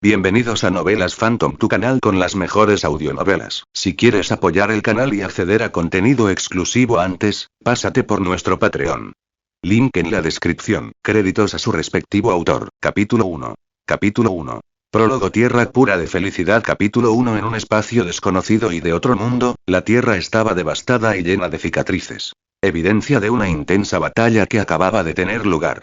Bienvenidos a Novelas Phantom, tu canal con las mejores audionovelas. Si quieres apoyar el canal y acceder a contenido exclusivo antes, pásate por nuestro Patreon. Link en la descripción. Créditos a su respectivo autor. Capítulo 1. Capítulo 1. Prólogo. Tierra pura de felicidad. Capítulo 1. En un espacio desconocido y de otro mundo, la tierra estaba devastada y llena de cicatrices. Evidencia de una intensa batalla que acababa de tener lugar.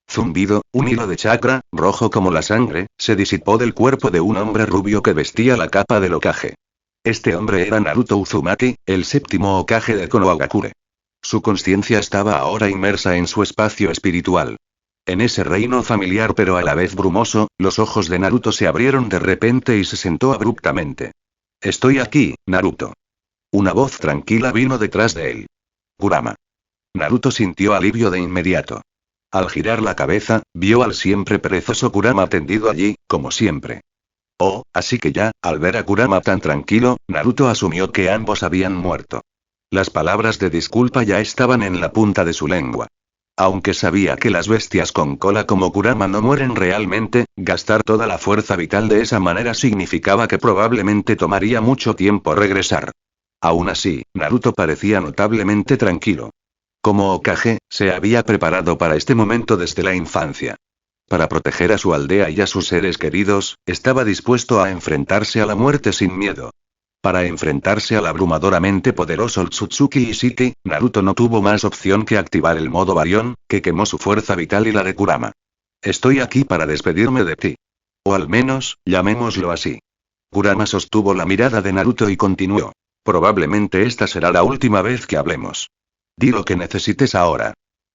Zumbido, un hilo de chakra, rojo como la sangre, se disipó del cuerpo de un hombre rubio que vestía la capa del Hokage. Este hombre era Naruto Uzumaki, el séptimo Hokage de Konohagakure. Su conciencia estaba ahora inmersa en su espacio espiritual. En ese reino familiar pero a la vez brumoso, los ojos de Naruto se abrieron de repente y se sentó abruptamente. «Estoy aquí, Naruto». Una voz tranquila vino detrás de él. «Kurama». Naruto sintió alivio de inmediato. Al girar la cabeza, vio al siempre perezoso Kurama tendido allí, como siempre. Oh, así que ya, al ver a Kurama tan tranquilo, Naruto asumió que ambos habían muerto. Las palabras de disculpa ya estaban en la punta de su lengua. Aunque sabía que las bestias con cola como Kurama no mueren realmente, gastar toda la fuerza vital de esa manera significaba que probablemente tomaría mucho tiempo regresar. Aún así, Naruto parecía notablemente tranquilo. Como Hokage, se había preparado para este momento desde la infancia. Para proteger a su aldea y a sus seres queridos, estaba dispuesto a enfrentarse a la muerte sin miedo. Para enfrentarse al abrumadoramente poderoso Otsutsuki Ishiki, Naruto no tuvo más opción que activar el modo Baryon, que quemó su fuerza vital y la de Kurama. Estoy aquí para despedirme de ti. O al menos, llamémoslo así. Kurama sostuvo la mirada de Naruto y continuó. Probablemente esta será la última vez que hablemos. Di lo que necesites ahora.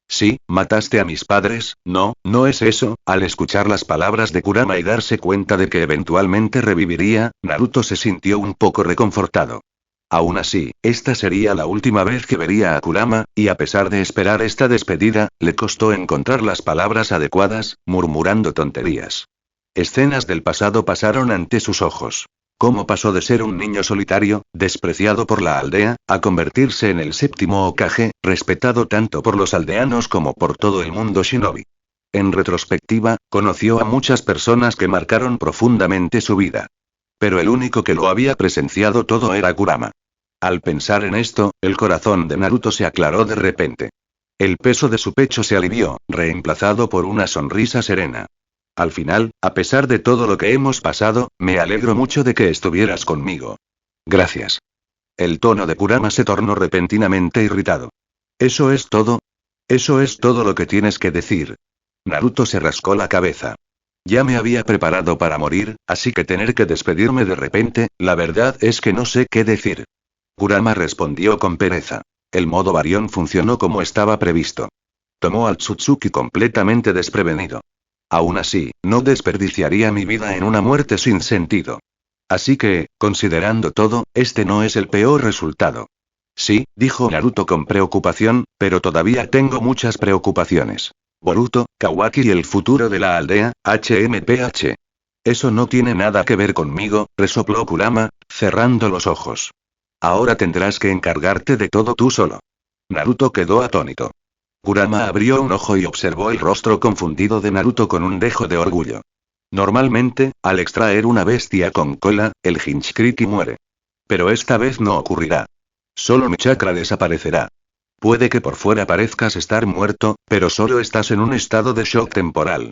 Sí, mataste a mis padres, no es eso. Al escuchar las palabras de Kurama y darse cuenta de que eventualmente reviviría, Naruto se sintió un poco reconfortado. Aún así, esta sería la última vez que vería a Kurama, y a pesar de esperar esta despedida, le costó encontrar las palabras adecuadas, murmurando tonterías. Escenas del pasado pasaron ante sus ojos. Cómo pasó de ser un niño solitario, despreciado por la aldea, a convertirse en el séptimo Hokage, respetado tanto por los aldeanos como por todo el mundo shinobi. En retrospectiva, conoció a muchas personas que marcaron profundamente su vida. Pero el único que lo había presenciado todo era Kurama. Al pensar en esto, el corazón de Naruto se aclaró de repente. El peso de su pecho se alivió, reemplazado por una sonrisa serena. Al final, a pesar de todo lo que hemos pasado, me alegro mucho de que estuvieras conmigo. Gracias. El tono de Kurama se tornó repentinamente irritado. ¿Eso es todo? ¿Eso es todo lo que tienes que decir? Naruto se rascó la cabeza. Ya me había preparado para morir, así que tener que despedirme de repente, la verdad es que no sé qué decir. Kurama respondió con pereza. El modo Baryon funcionó como estaba previsto. Tomó al Tsutsuki completamente desprevenido. Aún así, no desperdiciaría mi vida en una muerte sin sentido. Así que, considerando todo, este no es el peor resultado. Sí, dijo Naruto con preocupación, pero todavía tengo muchas preocupaciones. Boruto, Kawaki y el futuro de la aldea, HMPH. Eso no tiene nada que ver conmigo, resopló Kurama, cerrando los ojos. Ahora tendrás que encargarte de todo tú solo. Naruto quedó atónito. Kurama abrió un ojo y observó el rostro confundido de Naruto con un dejo de orgullo. Normalmente, al extraer una bestia con cola, el Hinchkriki muere. Pero esta vez no ocurrirá. Solo mi chakra desaparecerá. Puede que por fuera parezcas estar muerto, pero solo estás en un estado de shock temporal.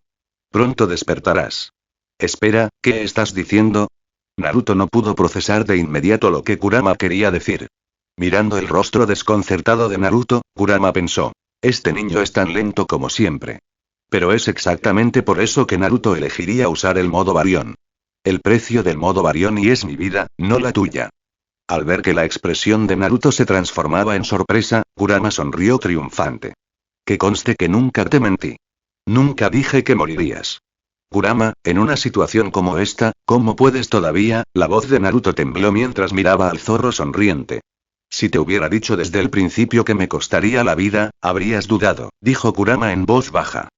Pronto despertarás. Espera, ¿qué estás diciendo? Naruto no pudo procesar de inmediato lo que Kurama quería decir. Mirando el rostro desconcertado de Naruto, Kurama pensó. Este niño es tan lento como siempre. Pero es exactamente por eso que Naruto elegiría usar el modo Baryon. El precio del modo Baryon y es mi vida, no la tuya. Al ver que la expresión de Naruto se transformaba en sorpresa, Kurama sonrió triunfante. Que conste que nunca te mentí. Nunca dije que morirías. Kurama, en una situación como esta, ¿cómo puedes todavía? La voz de Naruto tembló mientras miraba al zorro sonriente. Si te hubiera dicho desde el principio que me costaría la vida, habrías dudado, dijo Kurama en voz baja.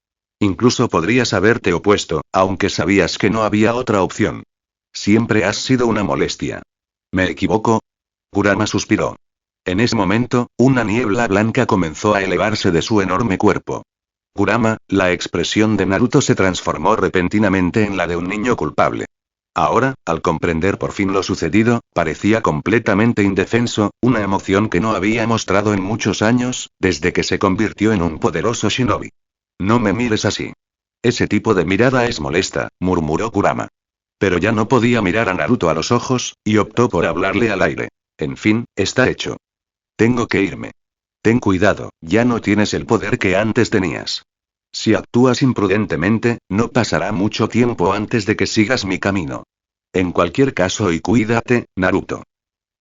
Incluso podrías haberte opuesto, aunque sabías que no había otra opción. Siempre has sido una molestia. ¿Me equivoco? Kurama suspiró. En ese momento, una niebla blanca comenzó a elevarse de su enorme cuerpo. Kurama, la expresión de Naruto se transformó repentinamente en la de un niño culpable. Ahora, al comprender por fin lo sucedido, parecía completamente indefenso, una emoción que no había mostrado en muchos años, desde que se convirtió en un poderoso shinobi. No me mires así. Ese tipo de mirada es molesta, murmuró Kurama. Pero ya no podía mirar a Naruto a los ojos, y optó por hablarle al aire. En fin, está hecho. Tengo que irme. Ten cuidado, ya no tienes el poder que antes tenías. Si actúas imprudentemente, no pasará mucho tiempo antes de que sigas mi camino. En cualquier caso y cuídate, Naruto.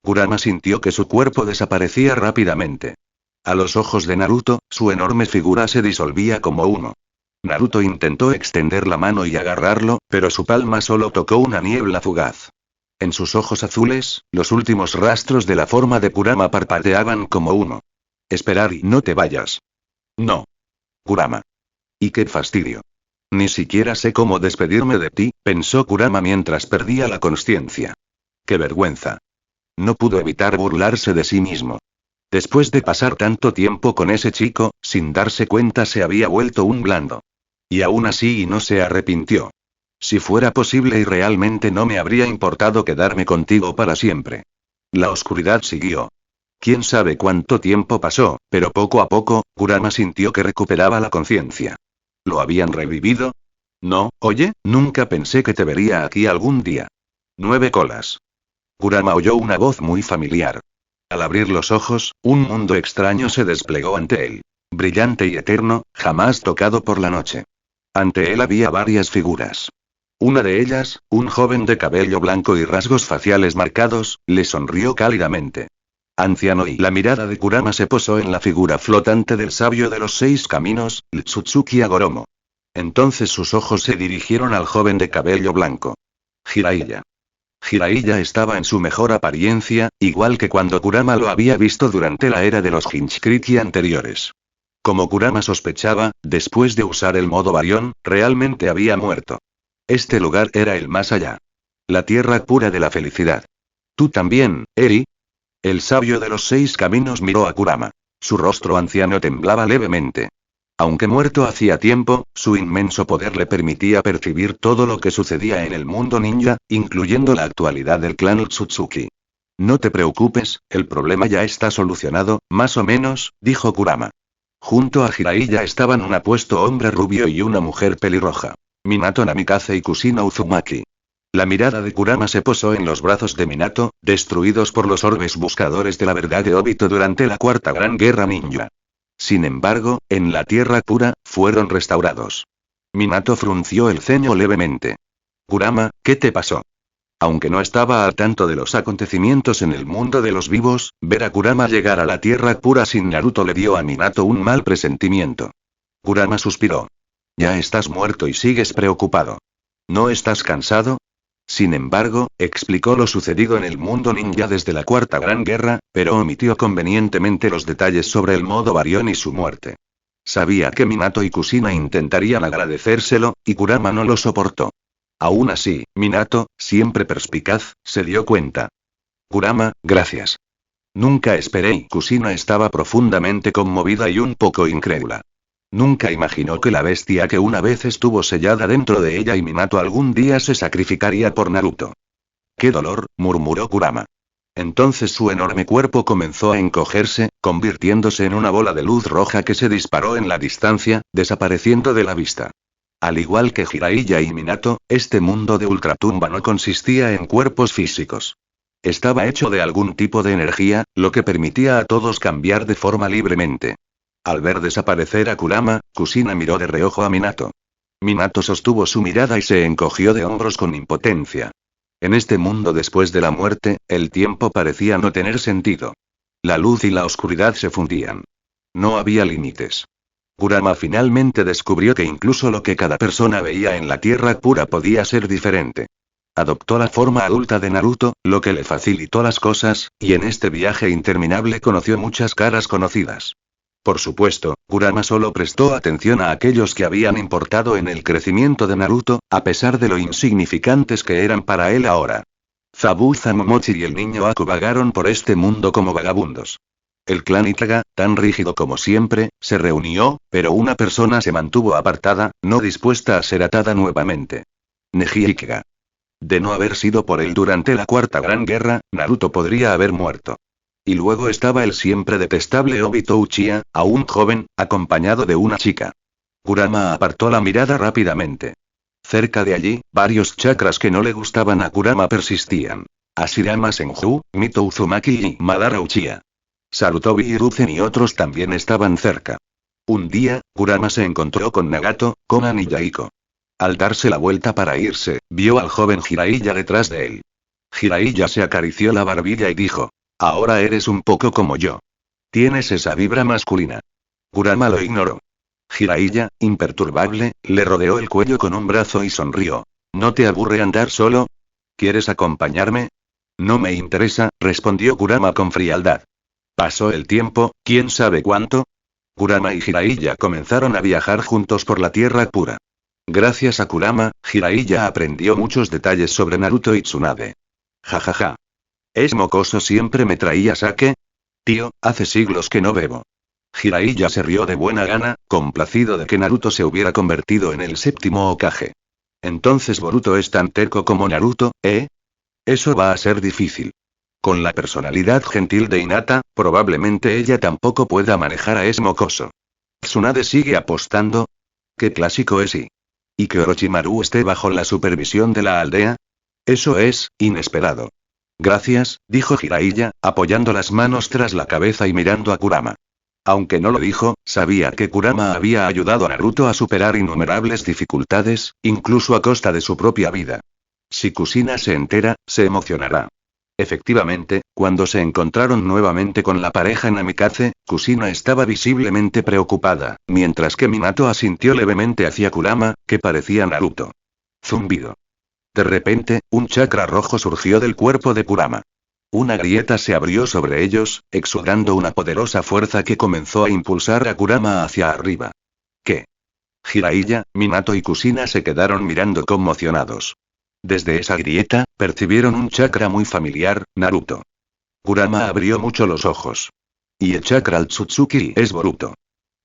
Kurama sintió que su cuerpo desaparecía rápidamente. A los ojos de Naruto, su enorme figura se disolvía como humo. Naruto intentó extender la mano y agarrarlo, pero su palma solo tocó una niebla fugaz. En sus ojos azules, los últimos rastros de la forma de Kurama parpadeaban como humo. Esperar y no te vayas. No. Kurama. Y qué fastidio. Ni siquiera sé cómo despedirme de ti, pensó Kurama mientras perdía la consciencia. Qué vergüenza. No pudo evitar burlarse de sí mismo. Después de pasar tanto tiempo con ese chico, sin darse cuenta se había vuelto un blando. Y aún así no se arrepintió. Si fuera posible y realmente no me habría importado quedarme contigo para siempre. La oscuridad siguió. Quién sabe cuánto tiempo pasó, pero poco a poco, Kurama sintió que recuperaba la conciencia. ¿Lo habían revivido? No, oye, nunca pensé que te vería aquí algún día. 9 colas. Kurama oyó una voz muy familiar. Al abrir los ojos, un mundo extraño se desplegó ante él. Brillante y eterno, jamás tocado por la noche. Ante él había varias figuras. Una de ellas, un joven de cabello blanco y rasgos faciales marcados, le sonrió cálidamente. Anciano, y la mirada de Kurama se posó en la figura flotante del sabio de los 6 caminos, Tsutsuki Agoromo. Entonces sus ojos se dirigieron al joven de cabello blanco. Jiraiya. Jiraiya estaba en su mejor apariencia, igual que cuando Kurama lo había visto durante la era de los Hinchkriki anteriores. Como Kurama sospechaba, después de usar el modo Barión, realmente había muerto. Este lugar era el más allá. La tierra pura de la felicidad. ¿Tú también, Eri? El sabio de los 6 caminos miró a Kurama. Su rostro anciano temblaba levemente. Aunque muerto hacía tiempo, su inmenso poder le permitía percibir todo lo que sucedía en el mundo ninja, incluyendo la actualidad del clan Otsutsuki. No te preocupes, el problema ya está solucionado, más o menos, dijo Kurama. Junto a Jiraiya estaban un apuesto hombre rubio y una mujer pelirroja. Minato Namikaze y Kushina Uzumaki. La mirada de Kurama se posó en los brazos de Minato, destruidos por los orbes buscadores de la verdad de Obito durante la Cuarta Gran Guerra Ninja. Sin embargo, en la tierra pura, fueron restaurados. Minato frunció el ceño levemente. Kurama, ¿qué te pasó? Aunque no estaba al tanto de los acontecimientos en el mundo de los vivos, ver a Kurama llegar a la tierra pura sin Naruto le dio a Minato un mal presentimiento. Kurama suspiró. Ya estás muerto y sigues preocupado. ¿No estás cansado? Sin embargo, explicó lo sucedido en el mundo ninja desde la Cuarta Gran Guerra, pero omitió convenientemente los detalles sobre el modo Barión y su muerte. Sabía que Minato y Kushina intentarían agradecérselo, y Kurama no lo soportó. Aún así, Minato, siempre perspicaz, se dio cuenta. Kurama, gracias. Nunca esperé, y Kushina estaba profundamente conmovida y un poco incrédula. Nunca imaginó que la bestia que una vez estuvo sellada dentro de ella y Minato algún día se sacrificaría por Naruto. ¡Qué dolor!, murmuró Kurama. Entonces su enorme cuerpo comenzó a encogerse, convirtiéndose en una bola de luz roja que se disparó en la distancia, desapareciendo de la vista. Al igual que Jiraiya y Minato, este mundo de ultratumba no consistía en cuerpos físicos. Estaba hecho de algún tipo de energía, lo que permitía a todos cambiar de forma libremente. Al ver desaparecer a Kurama, Kushina miró de reojo a Minato. Minato sostuvo su mirada y se encogió de hombros con impotencia. En este mundo después de la muerte, el tiempo parecía no tener sentido. La luz y la oscuridad se fundían. No había límites. Kurama finalmente descubrió que incluso lo que cada persona veía en la tierra pura podía ser diferente. Adoptó la forma adulta de Naruto, lo que le facilitó las cosas, y en este viaje interminable conoció muchas caras conocidas. Por supuesto, Kurama solo prestó atención a aquellos que habían importado en el crecimiento de Naruto, a pesar de lo insignificantes que eran para él ahora. Zabuza Momochi y el niño Aku vagaron por este mundo como vagabundos. El clan Itaga, tan rígido como siempre, se reunió, pero una persona se mantuvo apartada, no dispuesta a ser atada nuevamente. Neji Ikega. De no haber sido por él durante la Cuarta Gran Guerra, Naruto podría haber muerto. Y luego estaba el siempre detestable Obito Uchiha, aún joven, acompañado de una chica. Kurama apartó la mirada rápidamente. Cerca de allí, varios chakras que no le gustaban a Kurama persistían. Hashirama Senju, Mito Uzumaki y Madara Uchiha. Sarutobi Hiruzen y otros también estaban cerca. Un día, Kurama se encontró con Nagato, Konan y Yaiko. Al darse la vuelta para irse, vio al joven Jiraiya detrás de él. Jiraiya se acarició la barbilla y dijo: ahora eres un poco como yo. Tienes esa vibra masculina. Kurama lo ignoró. Jiraiya, imperturbable, le rodeó el cuello con un brazo y sonrió. ¿No te aburre andar solo? ¿Quieres acompañarme? No me interesa, respondió Kurama con frialdad. Pasó el tiempo, ¿quién sabe cuánto? Kurama y Jiraiya comenzaron a viajar juntos por la Tierra Pura. Gracias a Kurama, Jiraiya aprendió muchos detalles sobre Naruto y Tsunade. Jajaja. ¿Es mocoso siempre me traía sake? Tío, hace siglos que no bebo. Jiraiya se rió de buena gana, complacido de que Naruto se hubiera convertido en el séptimo Hokage. Entonces Boruto es tan terco como Naruto, ¿eh? Eso va a ser difícil. Con la personalidad gentil de Hinata, probablemente ella tampoco pueda manejar a ese mocoso. ¿Tsunade sigue apostando? ¿Qué clásico es y que Orochimaru esté bajo la supervisión de la aldea? Eso es inesperado. Gracias, dijo Jiraiya, apoyando las manos tras la cabeza y mirando a Kurama. Aunque no lo dijo, sabía que Kurama había ayudado a Naruto a superar innumerables dificultades, incluso a costa de su propia vida. Si Kushina se entera, se emocionará. Efectivamente, cuando se encontraron nuevamente con la pareja Namikaze, Kushina estaba visiblemente preocupada, mientras que Minato asintió levemente hacia Kurama, que parecía Naruto. Zumbido. De repente, un chakra rojo surgió del cuerpo de Kurama. Una grieta se abrió sobre ellos, exudando una poderosa fuerza que comenzó a impulsar a Kurama hacia arriba. ¿Qué? Jiraiya, Minato y Kushina se quedaron mirando conmocionados. Desde esa grieta, percibieron un chakra muy familiar, Naruto. Kurama abrió mucho los ojos. Y el chakra Otsutsuki es Boruto.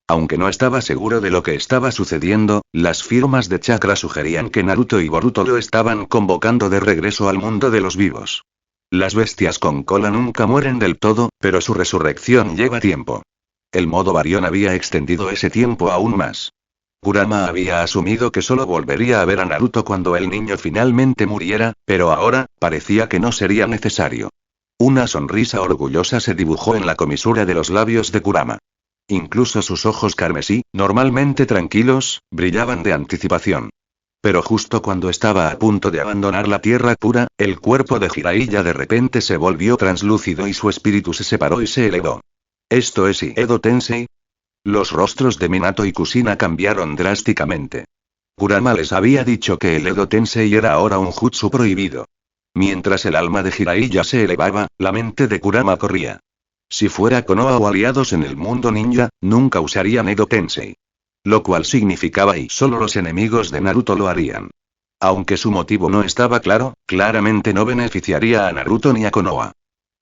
Aunque no estaba seguro de lo que estaba sucediendo, las firmas de chakra sugerían que Naruto y Boruto lo estaban convocando de regreso al mundo de los vivos. Las bestias con cola nunca mueren del todo, pero su resurrección lleva tiempo. El modo Baryon había extendido ese tiempo aún más. Kurama había asumido que solo volvería a ver a Naruto cuando el niño finalmente muriera, pero ahora, parecía que no sería necesario. Una sonrisa orgullosa se dibujó en la comisura de los labios de Kurama. Incluso sus ojos carmesí, normalmente tranquilos, brillaban de anticipación. Pero justo cuando estaba a punto de abandonar la Tierra Pura, el cuerpo de Jiraiya de repente se volvió translúcido y su espíritu se separó y se elevó. ¿Esto es Edo Tensei? Los rostros de Minato y Kushina cambiaron drásticamente. Kurama les había dicho que el Edo Tensei era ahora un jutsu prohibido. Mientras el alma de Jiraiya se elevaba, la mente de Kurama corría. Si fuera Konoha o aliados en el mundo ninja, nunca usarían Edo Tensei. Lo cual significaba y solo los enemigos de Naruto lo harían. Aunque su motivo no estaba claro, claramente no beneficiaría a Naruto ni a Konoha.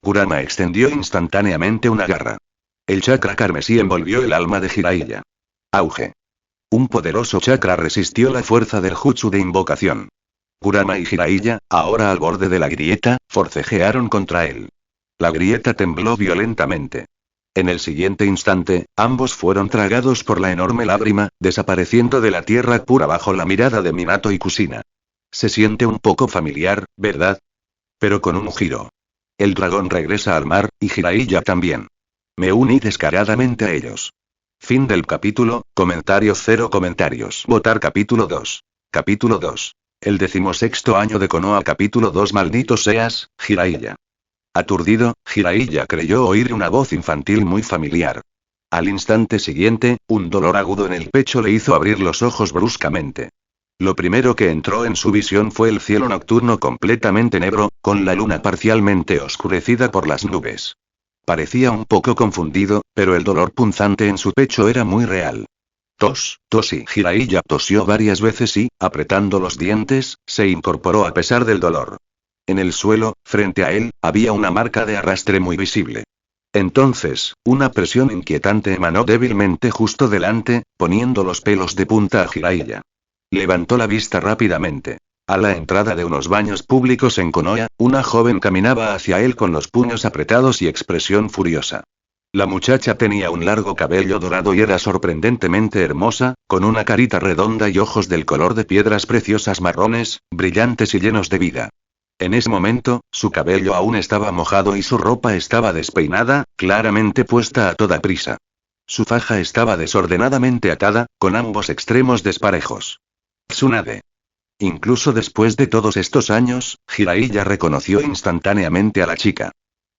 Kurama extendió instantáneamente una garra. El chakra carmesí envolvió el alma de Jiraiya. Auge. Un poderoso chakra resistió la fuerza del jutsu de invocación. Kurama y Jiraiya, ahora al borde de la grieta, forcejearon contra él. La grieta tembló violentamente. En el siguiente instante, ambos fueron tragados por la enorme lágrima, desapareciendo de la Tierra Pura bajo la mirada de Minato y Kushina. Se siente un poco familiar, ¿verdad? Pero con un giro. El dragón regresa al mar, y Jiraiya también. Me uní descaradamente a ellos. Fin del capítulo, comentario 0 comentarios. Votar capítulo 2. Capítulo 2. El 16º año de Konoha capítulo 2. Maldito seas, Jiraiya. Aturdido, Jiraiya creyó oír una voz infantil muy familiar. Al instante siguiente, un dolor agudo en el pecho le hizo abrir los ojos bruscamente. Lo primero que entró en su visión fue el cielo nocturno completamente negro, con la luna parcialmente oscurecida por las nubes. Parecía un poco confundido, pero el dolor punzante en su pecho era muy real. Tos, y Jiraiya tosió varias veces y, apretando los dientes, se incorporó a pesar del dolor. En el suelo, frente a él, había una marca de arrastre muy visible. Entonces, una presión inquietante emanó débilmente justo delante, poniendo los pelos de punta a Jiraiya. Levantó la vista rápidamente. A la entrada de unos baños públicos en Konoha, una joven caminaba hacia él con los puños apretados y expresión furiosa. La muchacha tenía un largo cabello dorado y era sorprendentemente hermosa, con una carita redonda y ojos del color de piedras preciosas marrones, brillantes y llenos de vida. En ese momento, su cabello aún estaba mojado y su ropa estaba despeinada, claramente puesta a toda prisa. Su faja estaba desordenadamente atada, con ambos extremos desparejos. Tsunade. Incluso después de todos estos años, Jiraiya reconoció instantáneamente a la chica.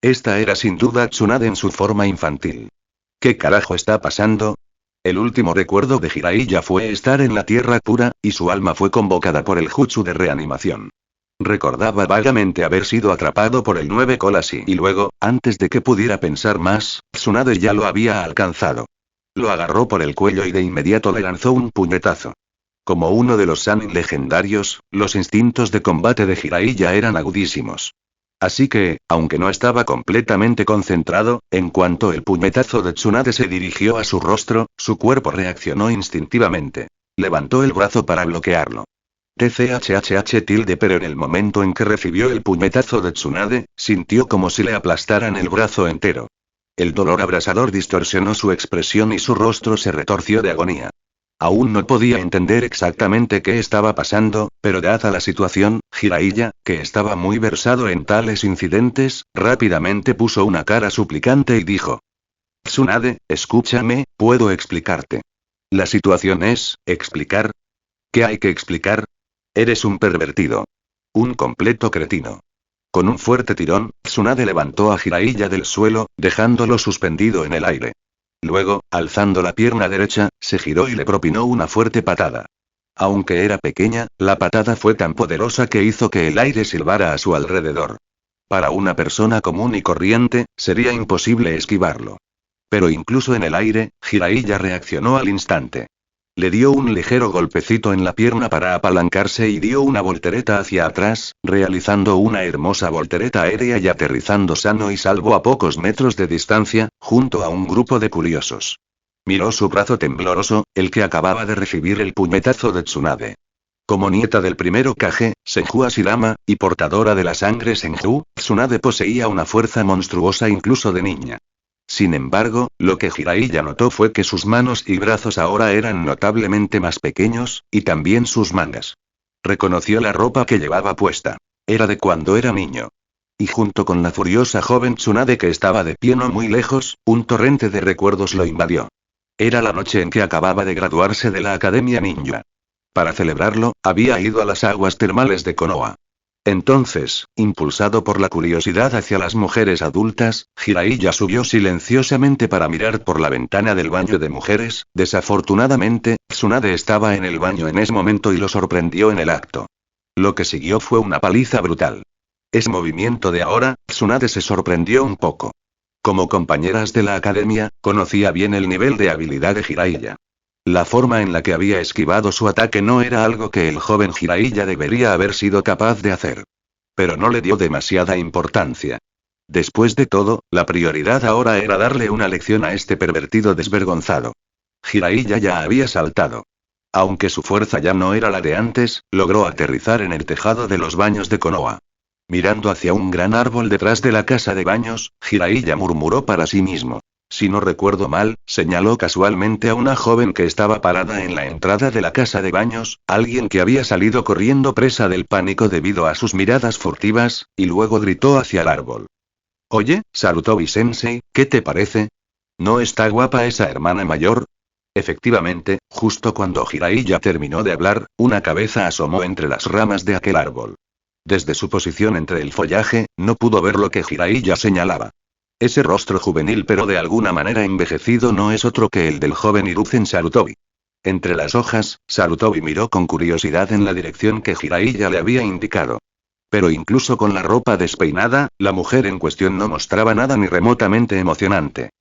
Esta era sin duda Tsunade en su forma infantil. ¿Qué carajo está pasando? El último recuerdo de Jiraiya fue estar en la tierra pura, y su alma fue convocada por el jutsu de reanimación. Recordaba vagamente haber sido atrapado por el 9 colas y luego, antes de que pudiera pensar más, Tsunade ya lo había alcanzado. Lo agarró por el cuello y de inmediato le lanzó un puñetazo. Como uno de los Sannin legendarios, los instintos de combate de Jiraiya eran agudísimos. Así que, aunque no estaba completamente concentrado, en cuanto el puñetazo de Tsunade se dirigió a su rostro, su cuerpo reaccionó instintivamente. Levantó el brazo para bloquearlo. TCHHH pero en el momento en que recibió el puñetazo de Tsunade, sintió como si le aplastaran el brazo entero. El dolor abrasador distorsionó su expresión y su rostro se retorció de agonía. Aún no podía entender exactamente qué estaba pasando, pero dada la situación, Jiraiya, que estaba muy versado en tales incidentes, rápidamente puso una cara suplicante y dijo: Tsunade, escúchame, puedo explicarte. La situación es, ¿explicar? ¿Qué hay que explicar? Eres un pervertido. Un completo cretino. Con un fuerte tirón, Tsunade levantó a Jiraiya del suelo, dejándolo suspendido en el aire. Luego, alzando la pierna derecha, se giró y le propinó una fuerte patada. Aunque era pequeña, la patada fue tan poderosa que hizo que el aire silbara a su alrededor. Para una persona común y corriente, sería imposible esquivarlo. Pero incluso en el aire, Jiraiya reaccionó al instante. Le dio un ligero golpecito en la pierna para apalancarse y dio una voltereta hacia atrás, realizando una hermosa voltereta aérea y aterrizando sano y salvo a pocos metros de distancia, junto a un grupo de curiosos. Miró su brazo tembloroso, el que acababa de recibir el puñetazo de Tsunade. Como nieta del primer Hokage, Senju Hashirama, y portadora de la sangre Senju, Tsunade poseía una fuerza monstruosa incluso de niña. Sin embargo, lo que Jiraiya notó fue que sus manos y brazos ahora eran notablemente más pequeños, y también sus mangas. Reconoció la ropa que llevaba puesta. Era de cuando era niño. Y junto con la furiosa joven Tsunade que estaba de pie no muy lejos, un torrente de recuerdos lo invadió. Era la noche en que acababa de graduarse de la Academia Ninja. Para celebrarlo, había ido a las aguas termales de Konoha. Entonces, impulsado por la curiosidad hacia las mujeres adultas, Jiraiya subió silenciosamente para mirar por la ventana del baño de mujeres. Desafortunadamente, Tsunade estaba en el baño en ese momento y lo sorprendió en el acto. Lo que siguió fue una paliza brutal. Ese movimiento de ahora, Tsunade se sorprendió un poco. Como compañeras de la academia, conocía bien el nivel de habilidad de Jiraiya. La forma en la que había esquivado su ataque no era algo que el joven Jiraiya debería haber sido capaz de hacer. Pero no le dio demasiada importancia. Después de todo, la prioridad ahora era darle una lección a este pervertido desvergonzado. Jiraiya ya había saltado. Aunque su fuerza ya no era la de antes, logró aterrizar en el tejado de los baños de Konoha. Mirando hacia un gran árbol detrás de la casa de baños, Jiraiya murmuró para sí mismo. Si no recuerdo mal, señaló casualmente a una joven que estaba parada en la entrada de la casa de baños, alguien que había salido corriendo presa del pánico debido a sus miradas furtivas, y luego gritó hacia el árbol. Oye, Sarutobi-sensei, ¿qué te parece? ¿No está guapa esa hermana mayor? Efectivamente, justo cuando Jiraiya terminó de hablar, una cabeza asomó entre las ramas de aquel árbol. Desde su posición entre el follaje, no pudo ver lo que Jiraiya señalaba. Ese rostro juvenil pero de alguna manera envejecido no es otro que el del joven Hiruzen Sarutobi. Entre las hojas, Sarutobi miró con curiosidad en la dirección que Jiraiya le había indicado. Pero incluso con la ropa despeinada, la mujer en cuestión no mostraba nada ni remotamente emocionante.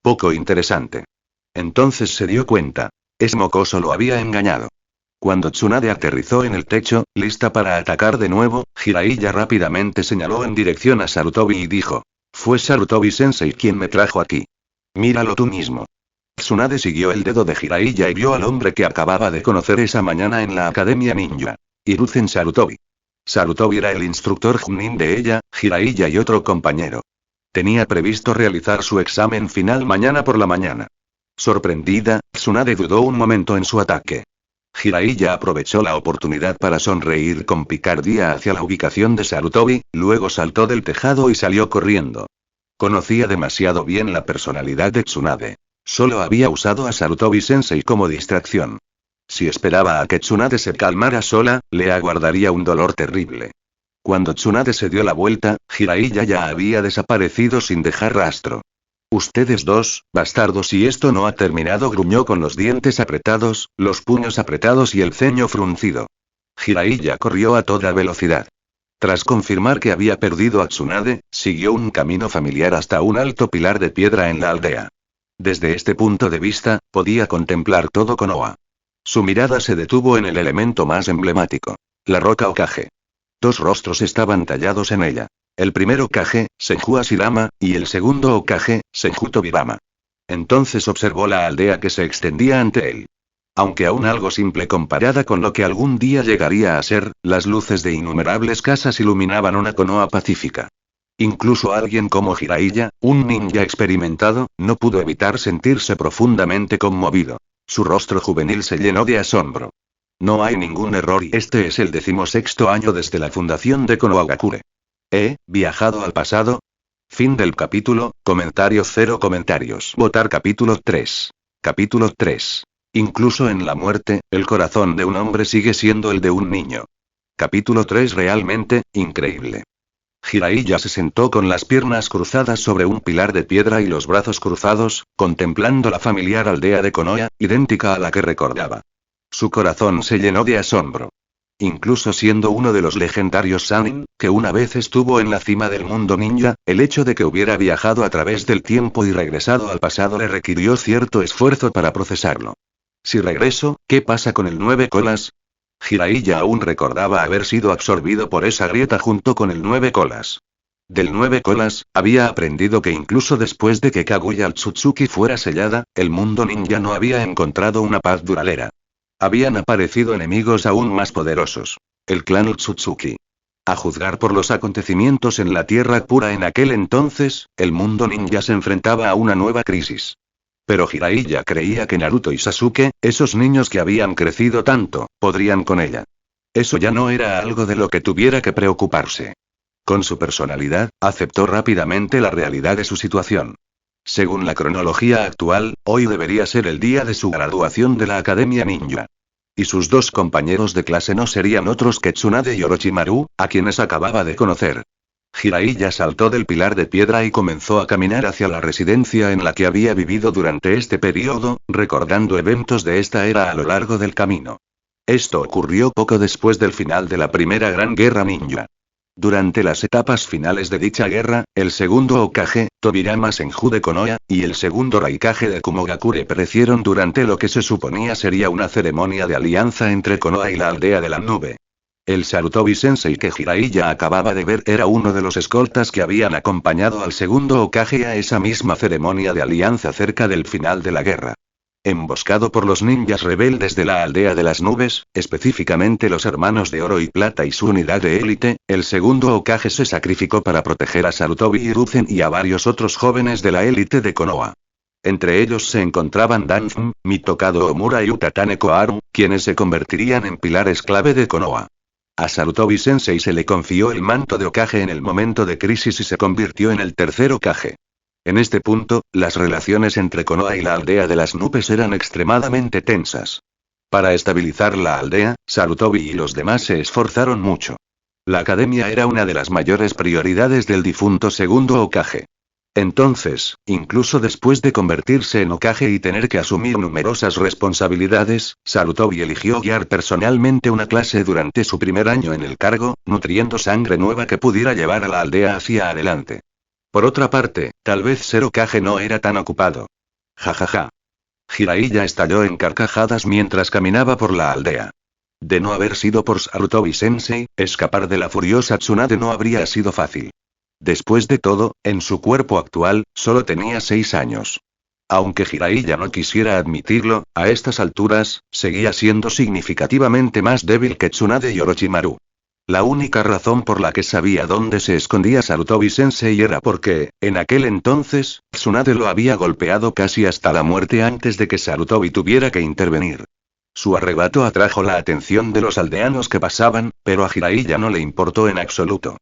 Poco interesante. Entonces se dio cuenta. Ese mocoso lo había engañado. Cuando Tsunade aterrizó en el techo, lista para atacar de nuevo, Jiraiya rápidamente señaló en dirección a Sarutobi y dijo. Fue Sarutobi-sensei quien me trajo aquí. Míralo tú mismo. Tsunade siguió el dedo de Jiraiya y vio al hombre que acababa de conocer esa mañana en la Academia Ninja. Hiruzen Sarutobi. Sarutobi era el instructor Junin de ella, Jiraiya y otro compañero. Tenía previsto realizar su examen final mañana por la mañana. Sorprendida, Tsunade dudó un momento en su ataque. Jiraiya aprovechó la oportunidad para sonreír con picardía hacia la ubicación de Sarutobi, luego saltó del tejado y salió corriendo. Conocía demasiado bien la personalidad de Tsunade. Solo había usado a Sarutobi-sensei como distracción. Si esperaba a que Tsunade se calmara sola, le aguardaría un dolor terrible. Cuando Tsunade se dio la vuelta, Jiraiya ya había desaparecido sin dejar rastro. Ustedes dos, bastardos, y esto no ha terminado, gruñó con los dientes apretados, los puños apretados y el ceño fruncido. Jiraiya corrió a toda velocidad. Tras confirmar que había perdido a Tsunade, siguió un camino familiar hasta un alto pilar de piedra en la aldea. Desde este punto de vista, podía contemplar todo Konoha. Su mirada se detuvo en el elemento más emblemático. La roca Hokage. Dos rostros estaban tallados en ella. El primero Hokage, Senju Hashirama, y el segundo Hokage, Senju Tobirama. Entonces observó la aldea que se extendía ante él. Aunque aún algo simple comparada con lo que algún día llegaría a ser, las luces de innumerables casas iluminaban una Konoha pacífica. Incluso alguien como Jiraiya, un ninja experimentado, no pudo evitar sentirse profundamente conmovido. Su rostro juvenil se llenó de asombro. No hay ningún error y este es el 16º año desde la fundación de Konohagakure. ¿He viajado al pasado? Fin del capítulo, comentario 0 comentarios. Votar capítulo 3. Capítulo 3. Incluso en la muerte, el corazón de un hombre sigue siendo el de un niño. Capítulo 3 realmente, increíble. Jiraiya se sentó con las piernas cruzadas sobre un pilar de piedra y los brazos cruzados, contemplando la familiar aldea de Konoha, idéntica a la que recordaba. Su corazón se llenó de asombro. Incluso siendo uno de los legendarios Sannin, que una vez estuvo en la cima del mundo ninja, el hecho de que hubiera viajado a través del tiempo y regresado al pasado le requirió cierto esfuerzo para procesarlo. Si regreso, ¿qué pasa con el 9 colas? Jiraiya aún recordaba haber sido absorbido por esa grieta junto con el 9 colas. Del 9 colas, había aprendido que incluso después de que Kaguya Otsutsuki fuera sellada, el mundo ninja no había encontrado una paz duradera. Habían aparecido enemigos aún más poderosos. El clan Otsutsuki. A juzgar por los acontecimientos en la Tierra Pura en aquel entonces, el mundo ninja se enfrentaba a una nueva crisis. Pero Jiraiya creía que Naruto y Sasuke, esos niños que habían crecido tanto, podrían con ella. Eso ya no era algo de lo que tuviera que preocuparse. Con su personalidad, aceptó rápidamente la realidad de su situación. Según la cronología actual, hoy debería ser el día de su graduación de la Academia Ninja. Y sus dos compañeros de clase no serían otros que Tsunade y Orochimaru, a quienes acababa de conocer. Jiraiya saltó del pilar de piedra y comenzó a caminar hacia la residencia en la que había vivido durante este periodo, recordando eventos de esta era a lo largo del camino. Esto ocurrió poco después del final de la primera Gran Guerra Ninja. Durante las etapas finales de dicha guerra, el segundo Hokage, Tobirama Senju de Konoha, y el segundo Raikage de Kumogakure perecieron durante lo que se suponía sería una ceremonia de alianza entre Konoha y la aldea de la nube. El Sarutobi-sensei que Jiraiya acababa de ver era uno de los escoltas que habían acompañado al segundo Hokage a esa misma ceremonia de alianza cerca del final de la guerra. Emboscado por los ninjas rebeldes de la aldea de las nubes, específicamente los hermanos de oro y plata y su unidad de élite, el segundo Hokage se sacrificó para proteger a Sarutobi Hiruzen y a varios otros jóvenes de la élite de Konoha. Entre ellos se encontraban Danzum, Mitokado Omura y Utatane Koharu, quienes se convertirían en pilares clave de Konoha. A Sarutobi-sensei se le confió el manto de Hokage en el momento de crisis y se convirtió en el tercer Hokage. En este punto, las relaciones entre Konoha y la aldea de las nubes eran extremadamente tensas. Para estabilizar la aldea, Sarutobi y los demás se esforzaron mucho. La academia era una de las mayores prioridades del difunto segundo Hokage. Entonces, incluso después de convertirse en Hokage y tener que asumir numerosas responsabilidades, Sarutobi eligió guiar personalmente una clase durante su primer año en el cargo, nutriendo sangre nueva que pudiera llevar a la aldea hacia adelante. Por otra parte, tal vez ser Hokage no era tan ocupado. Jajaja. Jiraiya estalló en carcajadas mientras caminaba por la aldea. De no haber sido por Sarutobi-sensei, escapar de la furiosa Tsunade no habría sido fácil. Después de todo, en su cuerpo actual, solo tenía 6 años. Aunque Jiraiya no quisiera admitirlo, a estas alturas, seguía siendo significativamente más débil que Tsunade y Orochimaru. La única razón por la que sabía dónde se escondía Sarutobi-sensei era porque, en aquel entonces, Tsunade lo había golpeado casi hasta la muerte antes de que Sarutobi tuviera que intervenir. Su arrebato atrajo la atención de los aldeanos que pasaban, pero a Jiraiya no le importó en absoluto.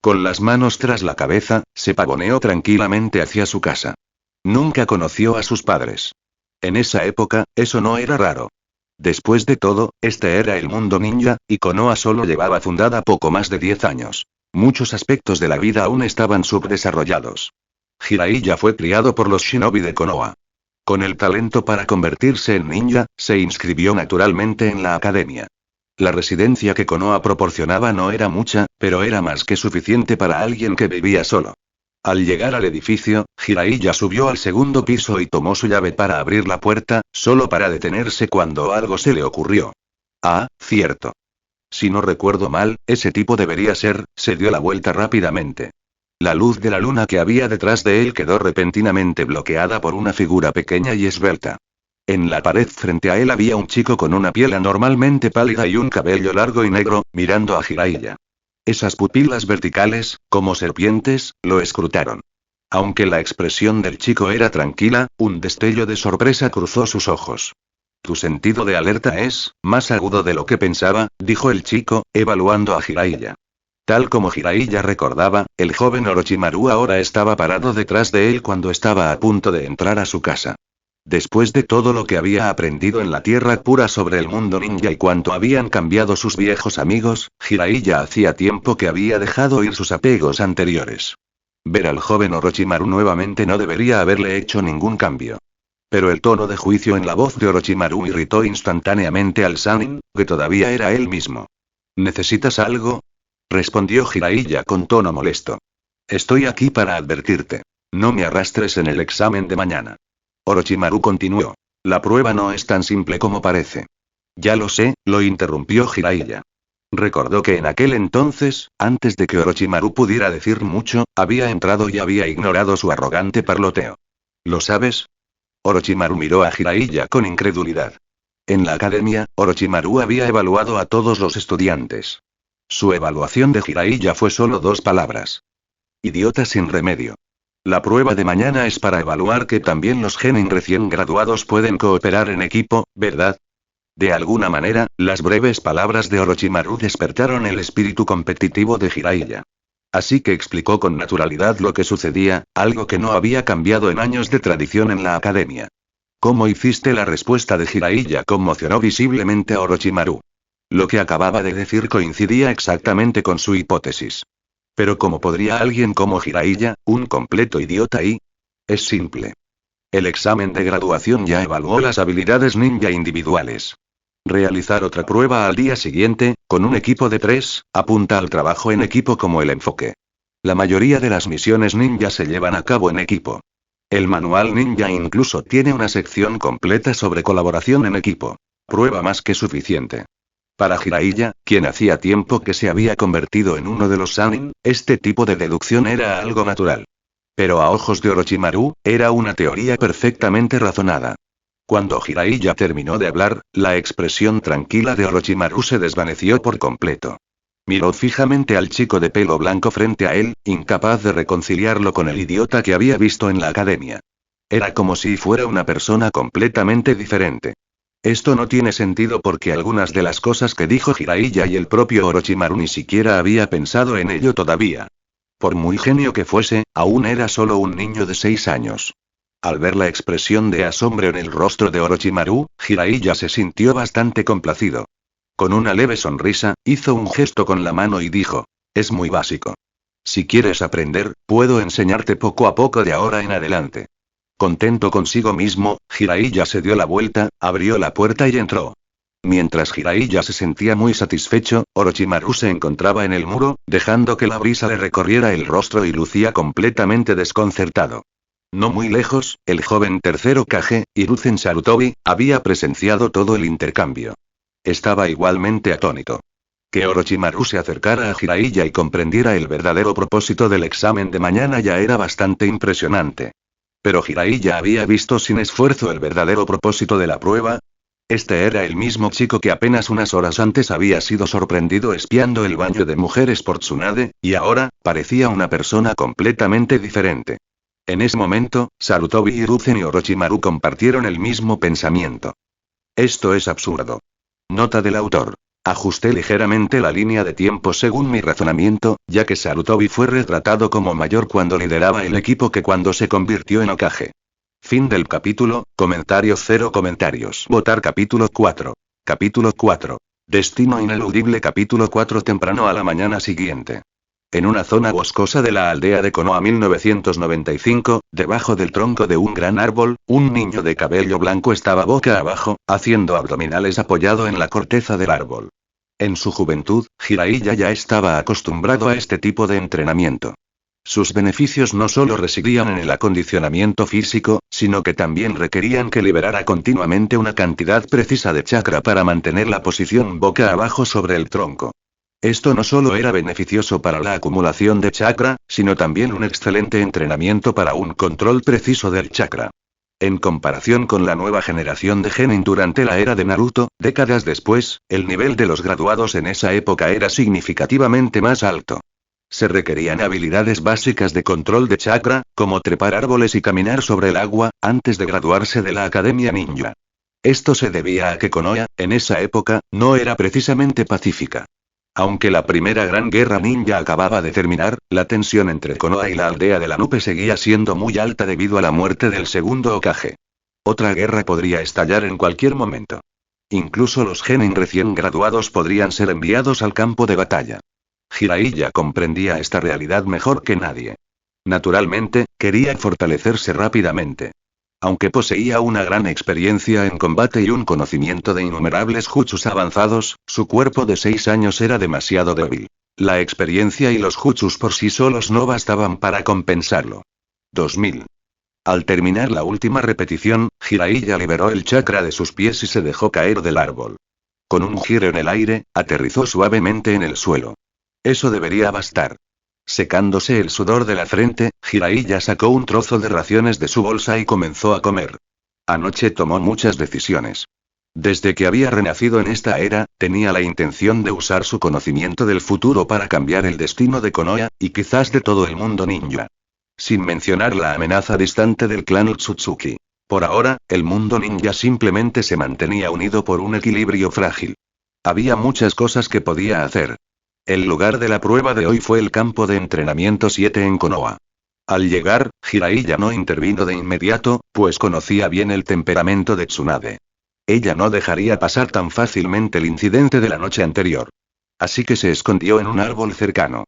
Con las manos tras la cabeza, se pavoneó tranquilamente hacia su casa. Nunca conoció a sus padres. En esa época, eso no era raro. Después de todo, este era el mundo ninja, y Konoha solo llevaba fundada poco más de 10 años. Muchos aspectos de la vida aún estaban subdesarrollados. Jiraiya fue criado por los shinobi de Konoha. Con el talento para convertirse en ninja, se inscribió naturalmente en la academia. La residencia que Konoha proporcionaba no era mucha, pero era más que suficiente para alguien que vivía solo. Al llegar al edificio, Jiraiya subió al segundo piso y tomó su llave para abrir la puerta, solo para detenerse cuando algo se le ocurrió. Ah, cierto. Si no recuerdo mal, ese tipo debería ser, se dio la vuelta rápidamente. La luz de la luna que había detrás de él quedó repentinamente bloqueada por una figura pequeña y esbelta. En la pared frente a él había un chico con una piel anormalmente pálida y un cabello largo y negro, mirando a Jiraiya. Esas pupilas verticales, como serpientes, lo escrutaron. Aunque la expresión del chico era tranquila, un destello de sorpresa cruzó sus ojos. Tu sentido de alerta es más agudo de lo que pensaba, dijo el chico, evaluando a Jiraiya. Tal como Jiraiya recordaba, el joven Orochimaru ahora estaba parado detrás de él cuando estaba a punto de entrar a su casa. Después de todo lo que había aprendido en la Tierra Pura sobre el mundo ninja y cuánto habían cambiado sus viejos amigos, Jiraiya hacía tiempo que había dejado ir sus apegos anteriores. Ver al joven Orochimaru nuevamente no debería haberle hecho ningún cambio. Pero el tono de juicio en la voz de Orochimaru irritó instantáneamente al Sannin, que todavía era él mismo. ¿Necesitas algo?, respondió Jiraiya con tono molesto. Estoy aquí para advertirte. No me arrastres en el examen de mañana. Orochimaru continuó. La prueba no es tan simple como parece. Ya lo sé, lo interrumpió Jiraiya. Recordó que en aquel entonces, antes de que Orochimaru pudiera decir mucho, había entrado y había ignorado su arrogante parloteo. ¿Lo sabes? Orochimaru miró a Jiraiya con incredulidad. En la academia, Orochimaru había evaluado a todos los estudiantes. Su evaluación de Jiraiya fue solo 2 palabras. Idiota sin remedio. La prueba de mañana es para evaluar que también los genin recién graduados pueden cooperar en equipo, ¿verdad? De alguna manera, las breves palabras de Orochimaru despertaron el espíritu competitivo de Jiraiya. Así que explicó con naturalidad lo que sucedía, algo que no había cambiado en años de tradición en la academia. ¿Cómo hiciste? La respuesta de Jiraiya conmocionó visiblemente a Orochimaru. Lo que acababa de decir coincidía exactamente con su hipótesis. Pero ¿cómo podría alguien como Jiraiya, un completo idiota y? Es simple. El examen de graduación ya evaluó las habilidades ninja individuales. Realizar otra prueba al día siguiente, con un equipo de 3, apunta al trabajo en equipo como el enfoque. La mayoría de las misiones ninja se llevan a cabo en equipo. El manual ninja incluso tiene una sección completa sobre colaboración en equipo. Prueba más que suficiente. Para Jiraiya, quien hacía tiempo que se había convertido en uno de los Sannin, este tipo de deducción era algo natural. Pero a ojos de Orochimaru, era una teoría perfectamente razonada. Cuando Jiraiya terminó de hablar, la expresión tranquila de Orochimaru se desvaneció por completo. Miró fijamente al chico de pelo blanco frente a él, incapaz de reconciliarlo con el idiota que había visto en la academia. Era como si fuera una persona completamente diferente. Esto no tiene sentido porque algunas de las cosas que dijo Jiraiya y el propio Orochimaru ni siquiera había pensado en ello todavía. Por muy genio que fuese, aún era solo un niño de 6 años. Al ver la expresión de asombro en el rostro de Orochimaru, Jiraiya se sintió bastante complacido. Con una leve sonrisa, hizo un gesto con la mano y dijo: es muy básico. Si quieres aprender, puedo enseñarte poco a poco de ahora en adelante. Contento consigo mismo, Jiraiya se dio la vuelta, abrió la puerta y entró. Mientras Jiraiya se sentía muy satisfecho, Orochimaru se encontraba en el muro, dejando que la brisa le recorriera el rostro y lucía completamente desconcertado. No muy lejos, el joven tercer Hokage, Hiruzen Sarutobi, había presenciado todo el intercambio. Estaba igualmente atónito. Que Orochimaru se acercara a Jiraiya y comprendiera el verdadero propósito del examen de mañana ya era bastante impresionante. Pero Jiraiya había visto sin esfuerzo el verdadero propósito de la prueba. Este era el mismo chico que apenas unas horas antes había sido sorprendido espiando el baño de mujeres por Tsunade, y ahora, parecía una persona completamente diferente. En ese momento, Sarutobi Hiruzen y Orochimaru compartieron el mismo pensamiento. Esto es absurdo. Nota del autor. Ajusté ligeramente la línea de tiempo según mi razonamiento, ya que Sarutobi fue retratado como mayor cuando lideraba el equipo que cuando se convirtió en Hokage. Fin del capítulo, comentarios 0 comentarios. Votar capítulo 4. Capítulo 4. Destino ineludible capítulo 4 temprano a la mañana siguiente. En una zona boscosa de la aldea de Konoha 1995, debajo del tronco de un gran árbol, un niño de cabello blanco estaba boca abajo, haciendo abdominales apoyado en la corteza del árbol. En su juventud, Jiraiya ya estaba acostumbrado a este tipo de entrenamiento. Sus beneficios no solo residían en el acondicionamiento físico, sino que también requerían que liberara continuamente una cantidad precisa de chakra para mantener la posición boca abajo sobre el tronco. Esto no solo era beneficioso para la acumulación de chakra, sino también un excelente entrenamiento para un control preciso del chakra. En comparación con la nueva generación de genin durante la era de Naruto, décadas después, el nivel de los graduados en esa época era significativamente más alto. Se requerían habilidades básicas de control de chakra, como trepar árboles y caminar sobre el agua, antes de graduarse de la Academia Ninja. Esto se debía a que Konoha, en esa época, no era precisamente pacífica. Aunque la primera gran guerra ninja acababa de terminar, la tensión entre Konoha y la aldea de la Nupe seguía siendo muy alta debido a la muerte del segundo Hokage. Otra guerra podría estallar en cualquier momento. Incluso los genin recién graduados podrían ser enviados al campo de batalla. Jiraiya comprendía esta realidad mejor que nadie. Naturalmente, quería fortalecerse rápidamente. Aunque poseía una gran experiencia en combate y un conocimiento de innumerables jutsus avanzados, su cuerpo de 6 años era demasiado débil. La experiencia y los jutsus por sí solos no bastaban para compensarlo. 2000. Al terminar la última repetición, Jiraiya liberó el chakra de sus pies y se dejó caer del árbol. Con un giro en el aire, aterrizó suavemente en el suelo. Eso debería bastar. Secándose el sudor de la frente, Jiraiya sacó un trozo de raciones de su bolsa y comenzó a comer. Anoche tomó muchas decisiones. Desde que había renacido en esta era, tenía la intención de usar su conocimiento del futuro para cambiar el destino de Konoha, y quizás de todo el mundo ninja. Sin mencionar la amenaza distante del clan Otsutsuki. Por ahora, el mundo ninja simplemente se mantenía unido por un equilibrio frágil. Había muchas cosas que podía hacer. El lugar de la prueba de hoy fue el campo de entrenamiento 7 en Konoha. Al llegar, Jiraiya no intervino de inmediato, pues conocía bien el temperamento de Tsunade. Ella no dejaría pasar tan fácilmente el incidente de la noche anterior. Así que se escondió en un árbol cercano.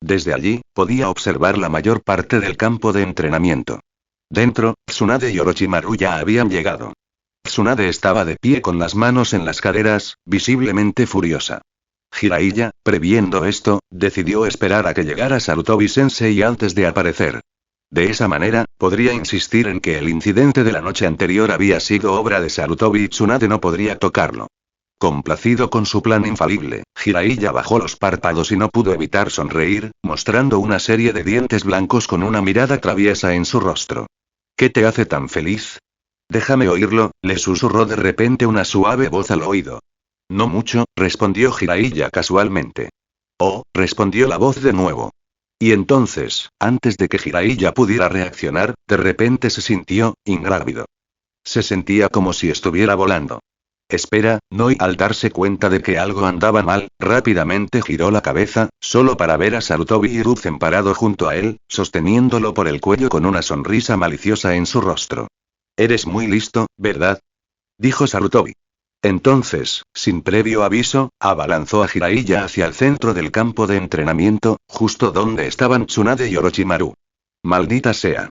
Desde allí, podía observar la mayor parte del campo de entrenamiento. Dentro, Tsunade y Orochimaru ya habían llegado. Tsunade estaba de pie con las manos en las caderas, visiblemente furiosa. Jiraiya, previendo esto, decidió esperar a que llegara Sarutobi-sensei antes de aparecer. De esa manera, podría insistir en que el incidente de la noche anterior había sido obra de Sarutobi y Tsunade no podría tocarlo. Complacido con su plan infalible, Jiraiya bajó los párpados y no pudo evitar sonreír, mostrando una serie de dientes blancos con una mirada traviesa en su rostro. ¿Qué te hace tan feliz? Déjame oírlo, le susurró de repente una suave voz al oído. No mucho, respondió Jiraiya casualmente. Oh, respondió la voz de nuevo. Y entonces, antes de que Jiraiya pudiera reaccionar, de repente se sintió ingrávido. Se sentía como si estuviera volando. Espera, no, y al darse cuenta de que algo andaba mal, rápidamente giró la cabeza, solo para ver a Sarutobi Hiruzen parado junto a él, sosteniéndolo por el cuello con una sonrisa maliciosa en su rostro. Eres muy listo, ¿verdad? Dijo Sarutobi. Entonces, sin previo aviso, abalanzó a Jiraiya hacia el centro del campo de entrenamiento, justo donde estaban Tsunade y Orochimaru. Maldita sea.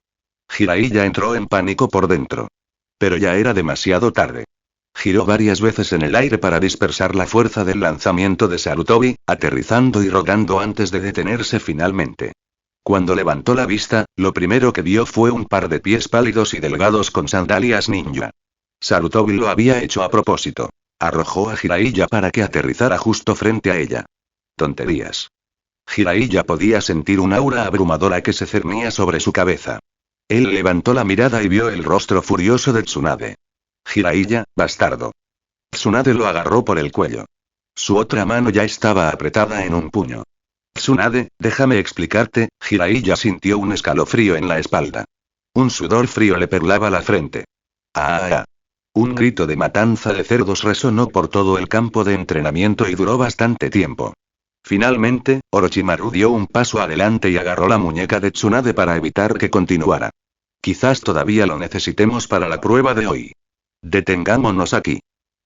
Jiraiya entró en pánico por dentro. Pero ya era demasiado tarde. Giró varias veces en el aire para dispersar la fuerza del lanzamiento de Sarutobi, aterrizando y rodando antes de detenerse finalmente. Cuando levantó la vista, lo primero que vio fue un par de pies pálidos y delgados con sandalias ninja. Sarutobi lo había hecho a propósito. Arrojó a Jiraiya para que aterrizara justo frente a ella. Tonterías. Jiraiya podía sentir un aura abrumadora que se cernía sobre su cabeza. Él levantó la mirada y vio el rostro furioso de Tsunade. Jiraiya, bastardo. Tsunade lo agarró por el cuello. Su otra mano ya estaba apretada en un puño. Tsunade, déjame explicarte, Jiraiya sintió un escalofrío en la espalda. Un sudor frío le perlaba la frente. ¡Ah! Un grito de matanza de cerdos resonó por todo el campo de entrenamiento y duró bastante tiempo. Finalmente, Orochimaru dio un paso adelante y agarró la muñeca de Tsunade para evitar que continuara. Quizás todavía lo necesitemos para la prueba de hoy. Detengámonos aquí.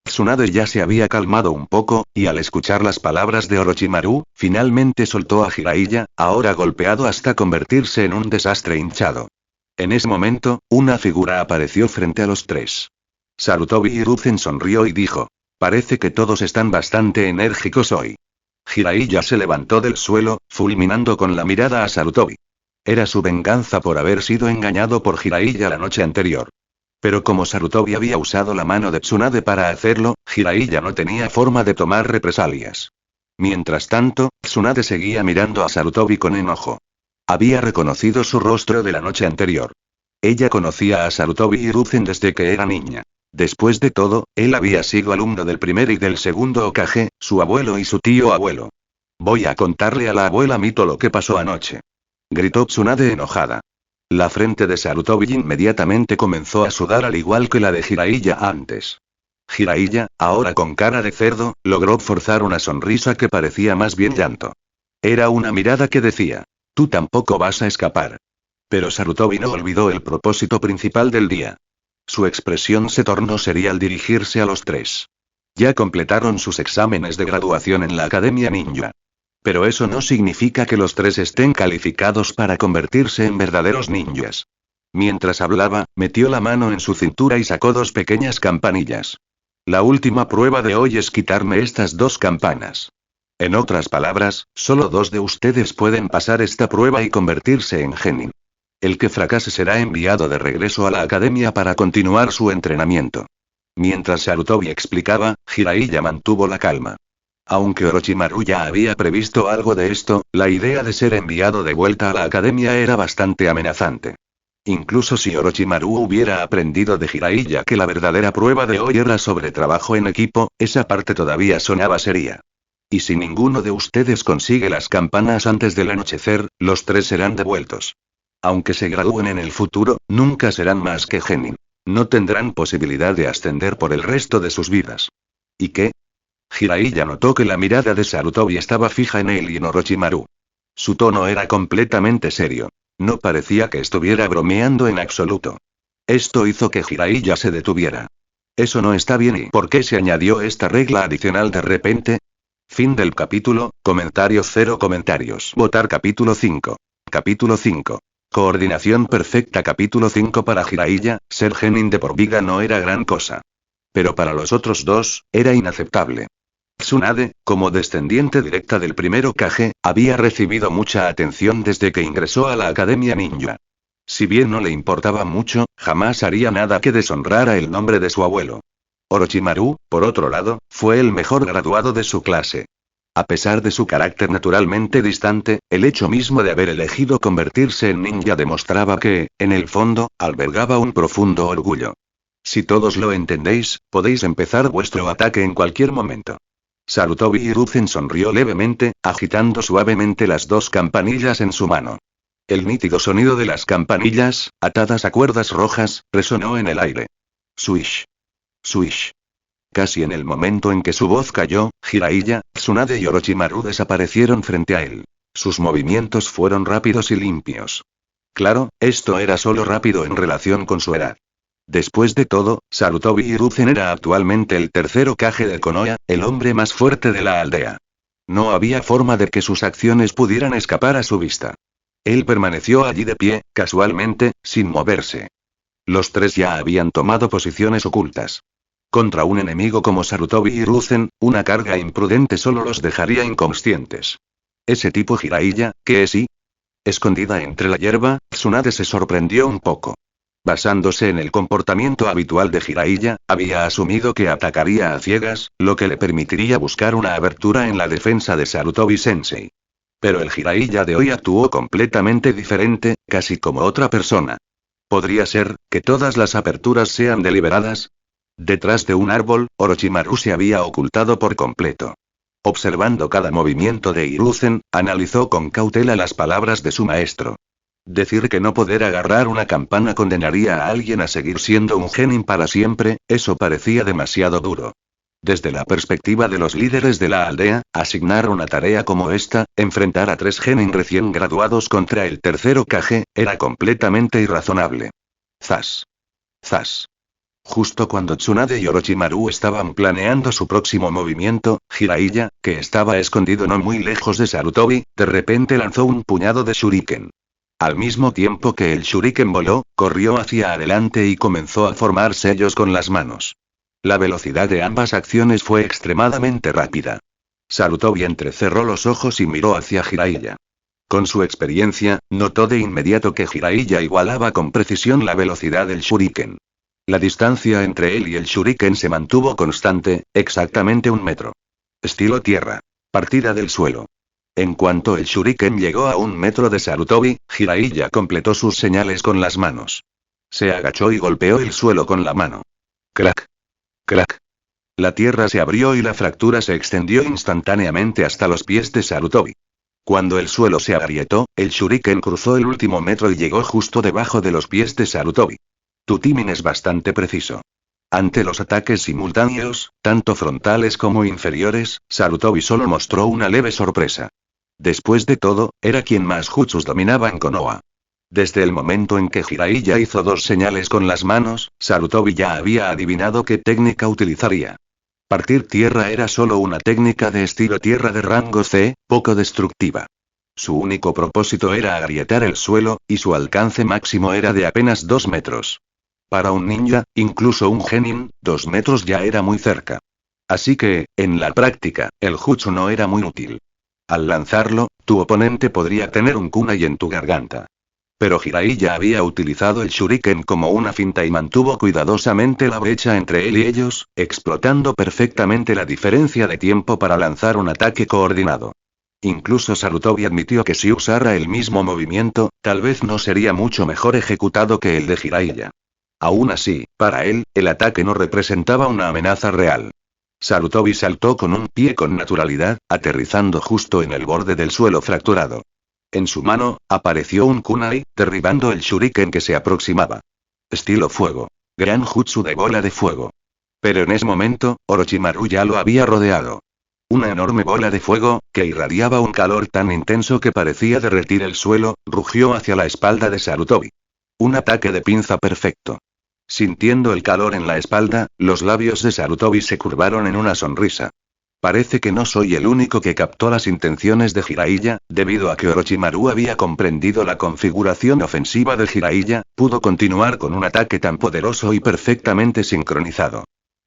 Tsunade ya se había calmado un poco, y al escuchar las palabras de Orochimaru, finalmente soltó a Jiraiya, ahora golpeado hasta convertirse en un desastre hinchado. En ese momento, una figura apareció frente a los tres. Sarutobi Hiruzen sonrió y dijo: parece que todos están bastante enérgicos hoy. Jiraiya se levantó del suelo, fulminando con la mirada a Sarutobi. Era su venganza por haber sido engañado por Jiraiya la noche anterior. Pero como Sarutobi había usado la mano de Tsunade para hacerlo, Jiraiya no tenía forma de tomar represalias. Mientras tanto, Tsunade seguía mirando a Sarutobi con enojo. Había reconocido su rostro de la noche anterior. Ella conocía a Sarutobi Hiruzen desde que era niña. Después de todo, él había sido alumno del primer y del segundo Hokage, su abuelo y su tío abuelo. Voy a contarle a la abuela Mito lo que pasó anoche. Gritó Tsunade enojada. La frente de Sarutobi inmediatamente comenzó a sudar al igual que la de Jiraiya antes. Jiraiya, ahora con cara de cerdo, logró forzar una sonrisa que parecía más bien llanto. Era una mirada que decía: tú tampoco vas a escapar. Pero Sarutobi no olvidó el propósito principal del día. Su expresión se tornó seria al dirigirse a los tres. Ya completaron sus exámenes de graduación en la Academia Ninja. Pero eso no significa que los tres estén calificados para convertirse en verdaderos ninjas. Mientras hablaba, metió la mano en su cintura y sacó dos pequeñas campanillas. La última prueba de hoy es quitarme estas dos campanas. En otras palabras, solo dos de ustedes pueden pasar esta prueba y convertirse en genin. El que fracase será enviado de regreso a la academia para continuar su entrenamiento. Mientras Sarutobi explicaba, Jiraiya mantuvo la calma. Aunque Orochimaru ya había previsto algo de esto, la idea de ser enviado de vuelta a la academia era bastante amenazante. Incluso si Orochimaru hubiera aprendido de Jiraiya que la verdadera prueba de hoy era sobre trabajo en equipo, esa parte todavía sonaba seria. Y si ninguno de ustedes consigue las campanas antes del anochecer, los tres serán devueltos. Aunque se gradúen en el futuro, nunca serán más que genin. No tendrán posibilidad de ascender por el resto de sus vidas. ¿Y qué? Jiraiya notó que la mirada de Sarutobi estaba fija en él y en Orochimaru. Su tono era completamente serio. No parecía que estuviera bromeando en absoluto. Esto hizo que Jiraiya se detuviera. Eso no está bien. ¿Y por qué se añadió esta regla adicional de repente? Fin del capítulo, comentarios 0 comentarios. Votar capítulo 5. Capítulo 5. Coordinación perfecta. Capítulo 5. Para Jiraiya, ser genin de por vida no era gran cosa. Pero para los otros dos, era inaceptable. Tsunade, como descendiente directa del primer Hokage, había recibido mucha atención desde que ingresó a la Academia Ninja. Si bien no le importaba mucho, jamás haría nada que deshonrara el nombre de su abuelo. Orochimaru, por otro lado, fue el mejor graduado de su clase. A pesar de su carácter naturalmente distante, el hecho mismo de haber elegido convertirse en ninja demostraba que, en el fondo, albergaba un profundo orgullo. Si todos lo entendéis, podéis empezar vuestro ataque en cualquier momento. Sarutobi Hiruzen sonrió levemente, agitando suavemente las dos campanillas en su mano. El nítido sonido de las campanillas, atadas a cuerdas rojas, resonó en el aire. Swish. Swish. Casi en el momento en que su voz cayó, Jiraiya, Tsunade y Orochimaru desaparecieron frente a él. Sus movimientos fueron rápidos y limpios. Claro, esto era solo rápido en relación con su edad. Después de todo, Sarutobi Hiruzen era actualmente el tercer Hokage de Konoha, el hombre más fuerte de la aldea. No había forma de que sus acciones pudieran escapar a su vista. Él permaneció allí de pie, casualmente, sin moverse. Los tres ya habían tomado posiciones ocultas. Contra un enemigo como Sarutobi Hiruzen, una carga imprudente solo los dejaría inconscientes. Ese tipo Jiraiya, ¿qué es? Escondida entre la hierba, Tsunade se sorprendió un poco. Basándose en el comportamiento habitual de Jiraiya, había asumido que atacaría a ciegas, lo que le permitiría buscar una abertura en la defensa de Sarutobi-sensei. Pero el Jiraiya de hoy actuó completamente diferente, casi como otra persona. ¿Podría ser que todas las aperturas sean deliberadas? Detrás de un árbol, Orochimaru se había ocultado por completo. Observando cada movimiento de Hiruzen, analizó con cautela las palabras de su maestro. Decir que no poder agarrar una campana condenaría a alguien a seguir siendo un genin para siempre, eso parecía demasiado duro. Desde la perspectiva de los líderes de la aldea, asignar una tarea como esta, enfrentar a 3 genin recién graduados contra el tercer Hokage, era completamente irrazonable. Zas. Zas. Justo cuando Tsunade y Orochimaru estaban planeando su próximo movimiento, Jiraiya, que estaba escondido no muy lejos de Sarutobi, de repente lanzó un puñado de shuriken. Al mismo tiempo que el shuriken voló, corrió hacia adelante y comenzó a formar sellos con las manos. La velocidad de ambas acciones fue extremadamente rápida. Sarutobi entrecerró los ojos y miró hacia Jiraiya. Con su experiencia, notó de inmediato que Jiraiya igualaba con precisión la velocidad del shuriken. La distancia entre él y el shuriken se mantuvo constante, exactamente 1 metro. Estilo tierra. Partida del suelo. En cuanto el shuriken llegó a 1 metro de Sarutobi, Jiraiya completó sus señales con las manos. Se agachó y golpeó el suelo con la mano. Crack. Crack. La tierra se abrió y la fractura se extendió instantáneamente hasta los pies de Sarutobi. Cuando el suelo se agrietó, el shuriken cruzó el último metro y llegó justo debajo de los pies de Sarutobi. Tu timing es bastante preciso. Ante los ataques simultáneos, tanto frontales como inferiores, Sarutobi solo mostró una leve sorpresa. Después de todo, era quien más jutsus dominaba en Konoha. Desde el momento en que Jiraiya hizo 2 señales con las manos, Sarutobi ya había adivinado qué técnica utilizaría. Partir tierra era solo una técnica de estilo tierra de rango C, poco destructiva. Su único propósito era agrietar el suelo, y su alcance máximo era de apenas 2 metros. Para un ninja, incluso un genin, 2 metros ya era muy cerca. Así que, en la práctica, el jutsu no era muy útil. Al lanzarlo, tu oponente podría tener un kunai en tu garganta. Pero Jiraiya había utilizado el shuriken como una finta y mantuvo cuidadosamente la brecha entre él y ellos, explotando perfectamente la diferencia de tiempo para lanzar un ataque coordinado. Incluso Sarutobi admitió que si usara el mismo movimiento, tal vez no sería mucho mejor ejecutado que el de Jiraiya. Aún así, para él, el ataque no representaba una amenaza real. Sarutobi saltó con un pie con naturalidad, aterrizando justo en el borde del suelo fracturado. En su mano, apareció un kunai, derribando el shuriken que se aproximaba. Estilo fuego. Gran jutsu de bola de fuego. Pero en ese momento, Orochimaru ya lo había rodeado. Una enorme bola de fuego, que irradiaba un calor tan intenso que parecía derretir el suelo, rugió hacia la espalda de Sarutobi. Un ataque de pinza perfecto. Sintiendo el calor en la espalda, los labios de Sarutobi se curvaron en una sonrisa. Parece que no soy el único que captó las intenciones de Jiraiya, debido a que Orochimaru había comprendido la configuración ofensiva de Jiraiya, pudo continuar con un ataque tan poderoso y perfectamente sincronizado.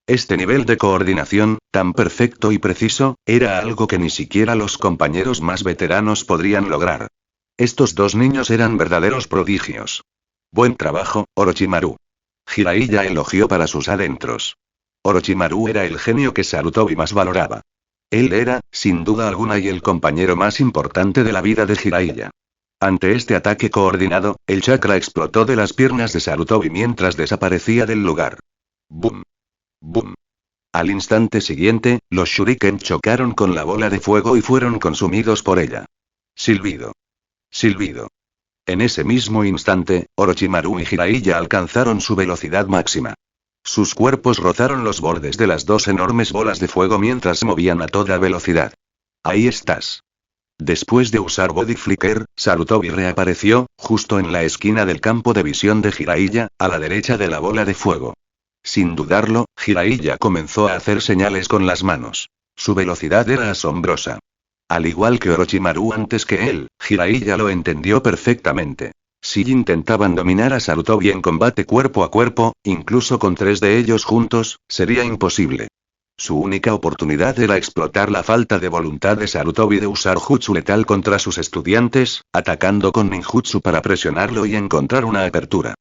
Este nivel de coordinación, tan perfecto y preciso, era algo que ni siquiera los compañeros más veteranos podrían lograr. Estos 2 niños eran verdaderos prodigios. Buen trabajo, Orochimaru. Jiraiya elogió para sus adentros. Orochimaru era el genio que Sarutobi más valoraba. Él era, sin duda alguna, y el compañero más importante de la vida de Jiraiya. Ante este ataque coordinado, el chakra explotó de las piernas de Sarutobi mientras desaparecía del lugar. ¡Bum! ¡Bum! Al instante siguiente, los shuriken chocaron con la bola de fuego y fueron consumidos por ella. Silbido. Silbido. En ese mismo instante, Orochimaru y Jiraiya alcanzaron su velocidad máxima. Sus cuerpos rozaron los bordes de las 2 enormes bolas de fuego mientras se movían a toda velocidad. Ahí estás. Después de usar Body Flicker, Sarutobi reapareció, justo en la esquina del campo de visión de Jiraiya, a la derecha de la bola de fuego. Sin dudarlo, Jiraiya comenzó a hacer señales con las manos. Su velocidad era asombrosa. Al igual que Orochimaru antes que él, Jiraiya lo entendió perfectamente. Si intentaban dominar a Sarutobi en combate cuerpo a cuerpo, incluso con 3 de ellos juntos, sería imposible. Su única oportunidad era explotar la falta de voluntad de Sarutobi de usar jutsu letal contra sus estudiantes, atacando con ninjutsu para presionarlo y encontrar una apertura.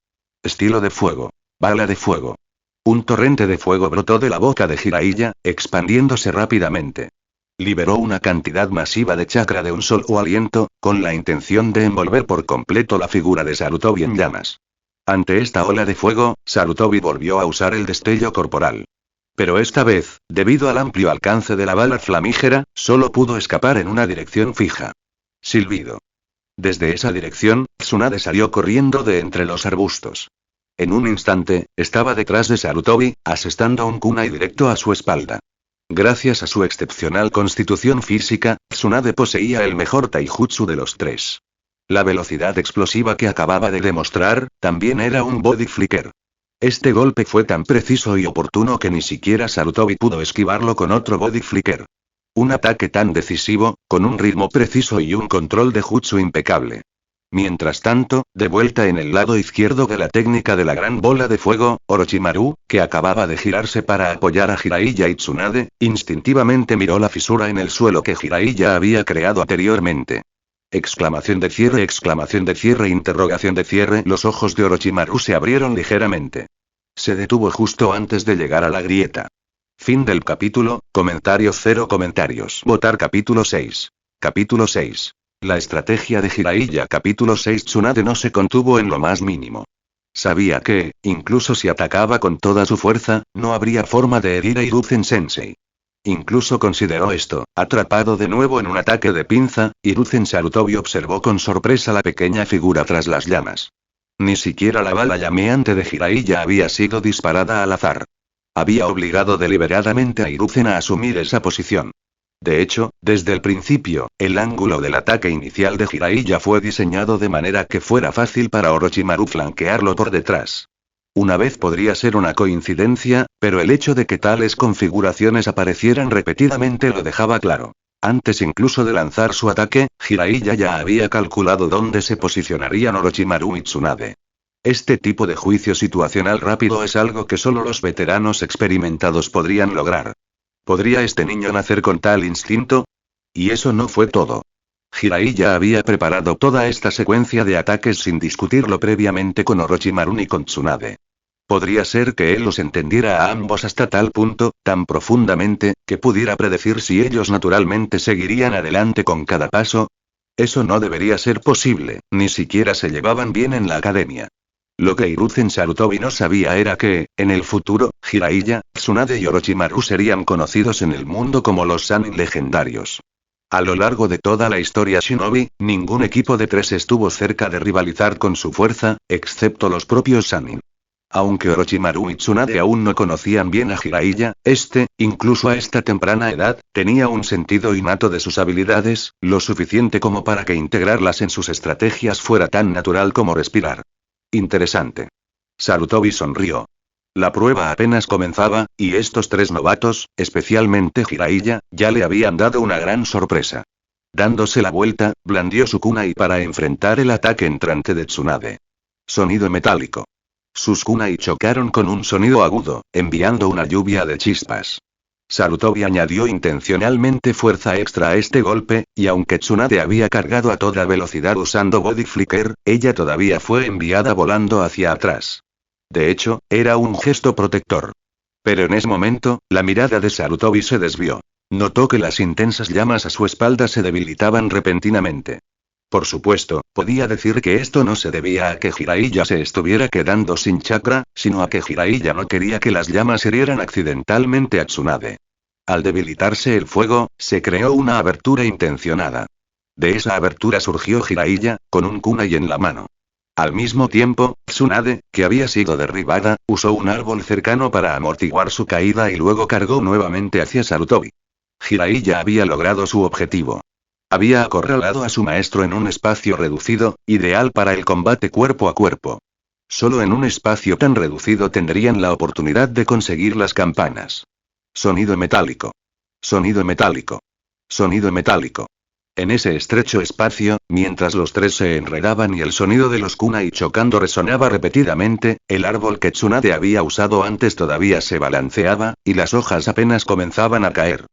Estilo de fuego. Bala de fuego. Un torrente de fuego brotó de la boca de Jiraiya, expandiéndose rápidamente. Liberó una cantidad masiva de chakra de un solo aliento, con la intención de envolver por completo la figura de Sarutobi en llamas. Ante esta ola de fuego, Sarutobi volvió a usar el destello corporal. Pero esta vez, debido al amplio alcance de la bala flamígera, solo pudo escapar en una dirección fija. Silbido. Desde esa dirección, Tsunade salió corriendo de entre los arbustos. En un instante, estaba detrás de Sarutobi, asestando un kunai directo a su espalda. Gracias a su excepcional constitución física, Tsunade poseía el mejor taijutsu de los tres. La velocidad explosiva que acababa de demostrar, también era un body flicker. Este golpe fue tan preciso y oportuno que ni siquiera Sarutobi pudo esquivarlo con otro body flicker. Un ataque tan decisivo, con un ritmo preciso y un control de jutsu impecable. Mientras tanto, de vuelta en el lado izquierdo de la técnica de la gran bola de fuego, Orochimaru, que acababa de girarse para apoyar a Jiraiya y Tsunade, instintivamente miró la fisura en el suelo que Jiraiya había creado anteriormente. Exclamación de cierre, interrogación de cierre. Los ojos de Orochimaru se abrieron ligeramente. Se detuvo justo antes de llegar a la grieta. Fin del capítulo, comentarios 0 comentarios. Votar capítulo 6. Capítulo 6. La estrategia de Jiraiya. Capítulo 6. Tsunade no se contuvo en lo más mínimo. Sabía que, incluso si atacaba con toda su fuerza, no habría forma de herir a Hiruzen-sensei. Incluso consideró esto, atrapado de nuevo en un ataque de pinza, Hiruzen Sarutobi observó con sorpresa la pequeña figura tras las llamas. Ni siquiera la bala llameante de Jiraiya había sido disparada al azar. Había obligado deliberadamente a Hiruzen a asumir esa posición. De hecho, desde el principio, el ángulo del ataque inicial de Jiraiya fue diseñado de manera que fuera fácil para Orochimaru flanquearlo por detrás. Una vez podría ser una coincidencia, pero el hecho de que tales configuraciones aparecieran repetidamente lo dejaba claro. Antes incluso de lanzar su ataque, Jiraiya ya había calculado dónde se posicionarían Orochimaru y Tsunade. Este tipo de juicio situacional rápido es algo que solo los veteranos experimentados podrían lograr. ¿Podría este niño nacer con tal instinto? Y eso no fue todo. Jiraiya había preparado toda esta secuencia de ataques sin discutirlo previamente con Orochimaru ni con Tsunade. ¿Podría ser que él los entendiera a ambos hasta tal punto, tan profundamente, que pudiera predecir si ellos naturalmente seguirían adelante con cada paso? Eso no debería ser posible, ni siquiera se llevaban bien en la academia. Lo que Hiruzen Sarutobi no sabía era que, en el futuro, Jiraiya, Tsunade y Orochimaru serían conocidos en el mundo como los Sannin legendarios. A lo largo de toda la historia Shinobi, ningún equipo de tres estuvo cerca de rivalizar con su fuerza, excepto los propios Sannin. Aunque Orochimaru y Tsunade aún no conocían bien a Jiraiya, incluso a esta temprana edad, tenía un sentido innato de sus habilidades, lo suficiente como para que integrarlas en sus estrategias fuera tan natural como respirar. Interesante. Sarutobi sonrió. La prueba apenas comenzaba, y estos tres novatos, especialmente Jiraiya, ya le habían dado una gran sorpresa. Dándose la vuelta, blandió su kunai para enfrentar el ataque entrante de Tsunade. Sonido metálico. Sus kunai chocaron con un sonido agudo, enviando una lluvia de chispas. Sarutobi añadió intencionalmente fuerza extra a este golpe, y aunque Tsunade había cargado a toda velocidad usando body flicker, ella todavía fue enviada volando hacia atrás. De hecho, era un gesto protector. Pero en ese momento, la mirada de Sarutobi se desvió. Notó que las intensas llamas a su espalda se debilitaban repentinamente. Por supuesto, podía decir que esto no se debía a que Jiraiya se estuviera quedando sin chakra, sino a que Jiraiya no quería que las llamas hirieran accidentalmente a Tsunade. Al debilitarse el fuego, se creó una abertura intencionada. De esa abertura surgió Jiraiya, con un kunai en la mano. Al mismo tiempo, Tsunade, que había sido derribada, usó un árbol cercano para amortiguar su caída y luego cargó nuevamente hacia Sarutobi. Jiraiya había logrado su objetivo. Había acorralado a su maestro en un espacio reducido, ideal para el combate cuerpo a cuerpo. Solo en un espacio tan reducido tendrían la oportunidad de conseguir las campanas. Sonido metálico. Sonido metálico. Sonido metálico. En ese estrecho espacio, mientras los tres se enredaban y el sonido de los kunai chocando resonaba repetidamente, el árbol que Tsunade había usado antes todavía se balanceaba, y las hojas apenas comenzaban a caer.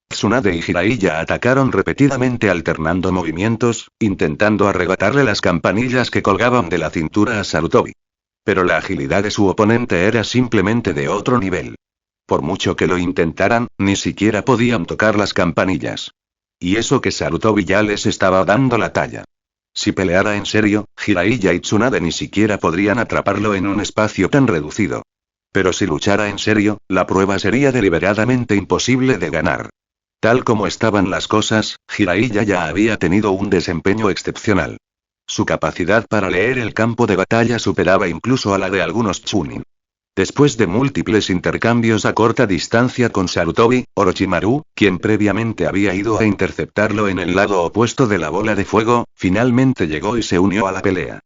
Tsunade y Jiraiya atacaron repetidamente alternando movimientos, intentando arrebatarle las campanillas que colgaban de la cintura a Sarutobi. Pero la agilidad de su oponente era simplemente de otro nivel. Por mucho que lo intentaran, ni siquiera podían tocar las campanillas. Y eso que Sarutobi ya les estaba dando la talla. Si peleara en serio, Jiraiya y Tsunade ni siquiera podrían atraparlo en un espacio tan reducido. Pero si luchara en serio, la prueba sería deliberadamente imposible de ganar. Tal como estaban las cosas, Jiraiya ya había tenido un desempeño excepcional. Su capacidad para leer el campo de batalla superaba incluso a la de algunos Chunin. Después de múltiples intercambios a corta distancia con Sarutobi, Orochimaru, quien previamente había ido a interceptarlo en el lado opuesto de la bola de fuego, finalmente llegó y se unió a la pelea.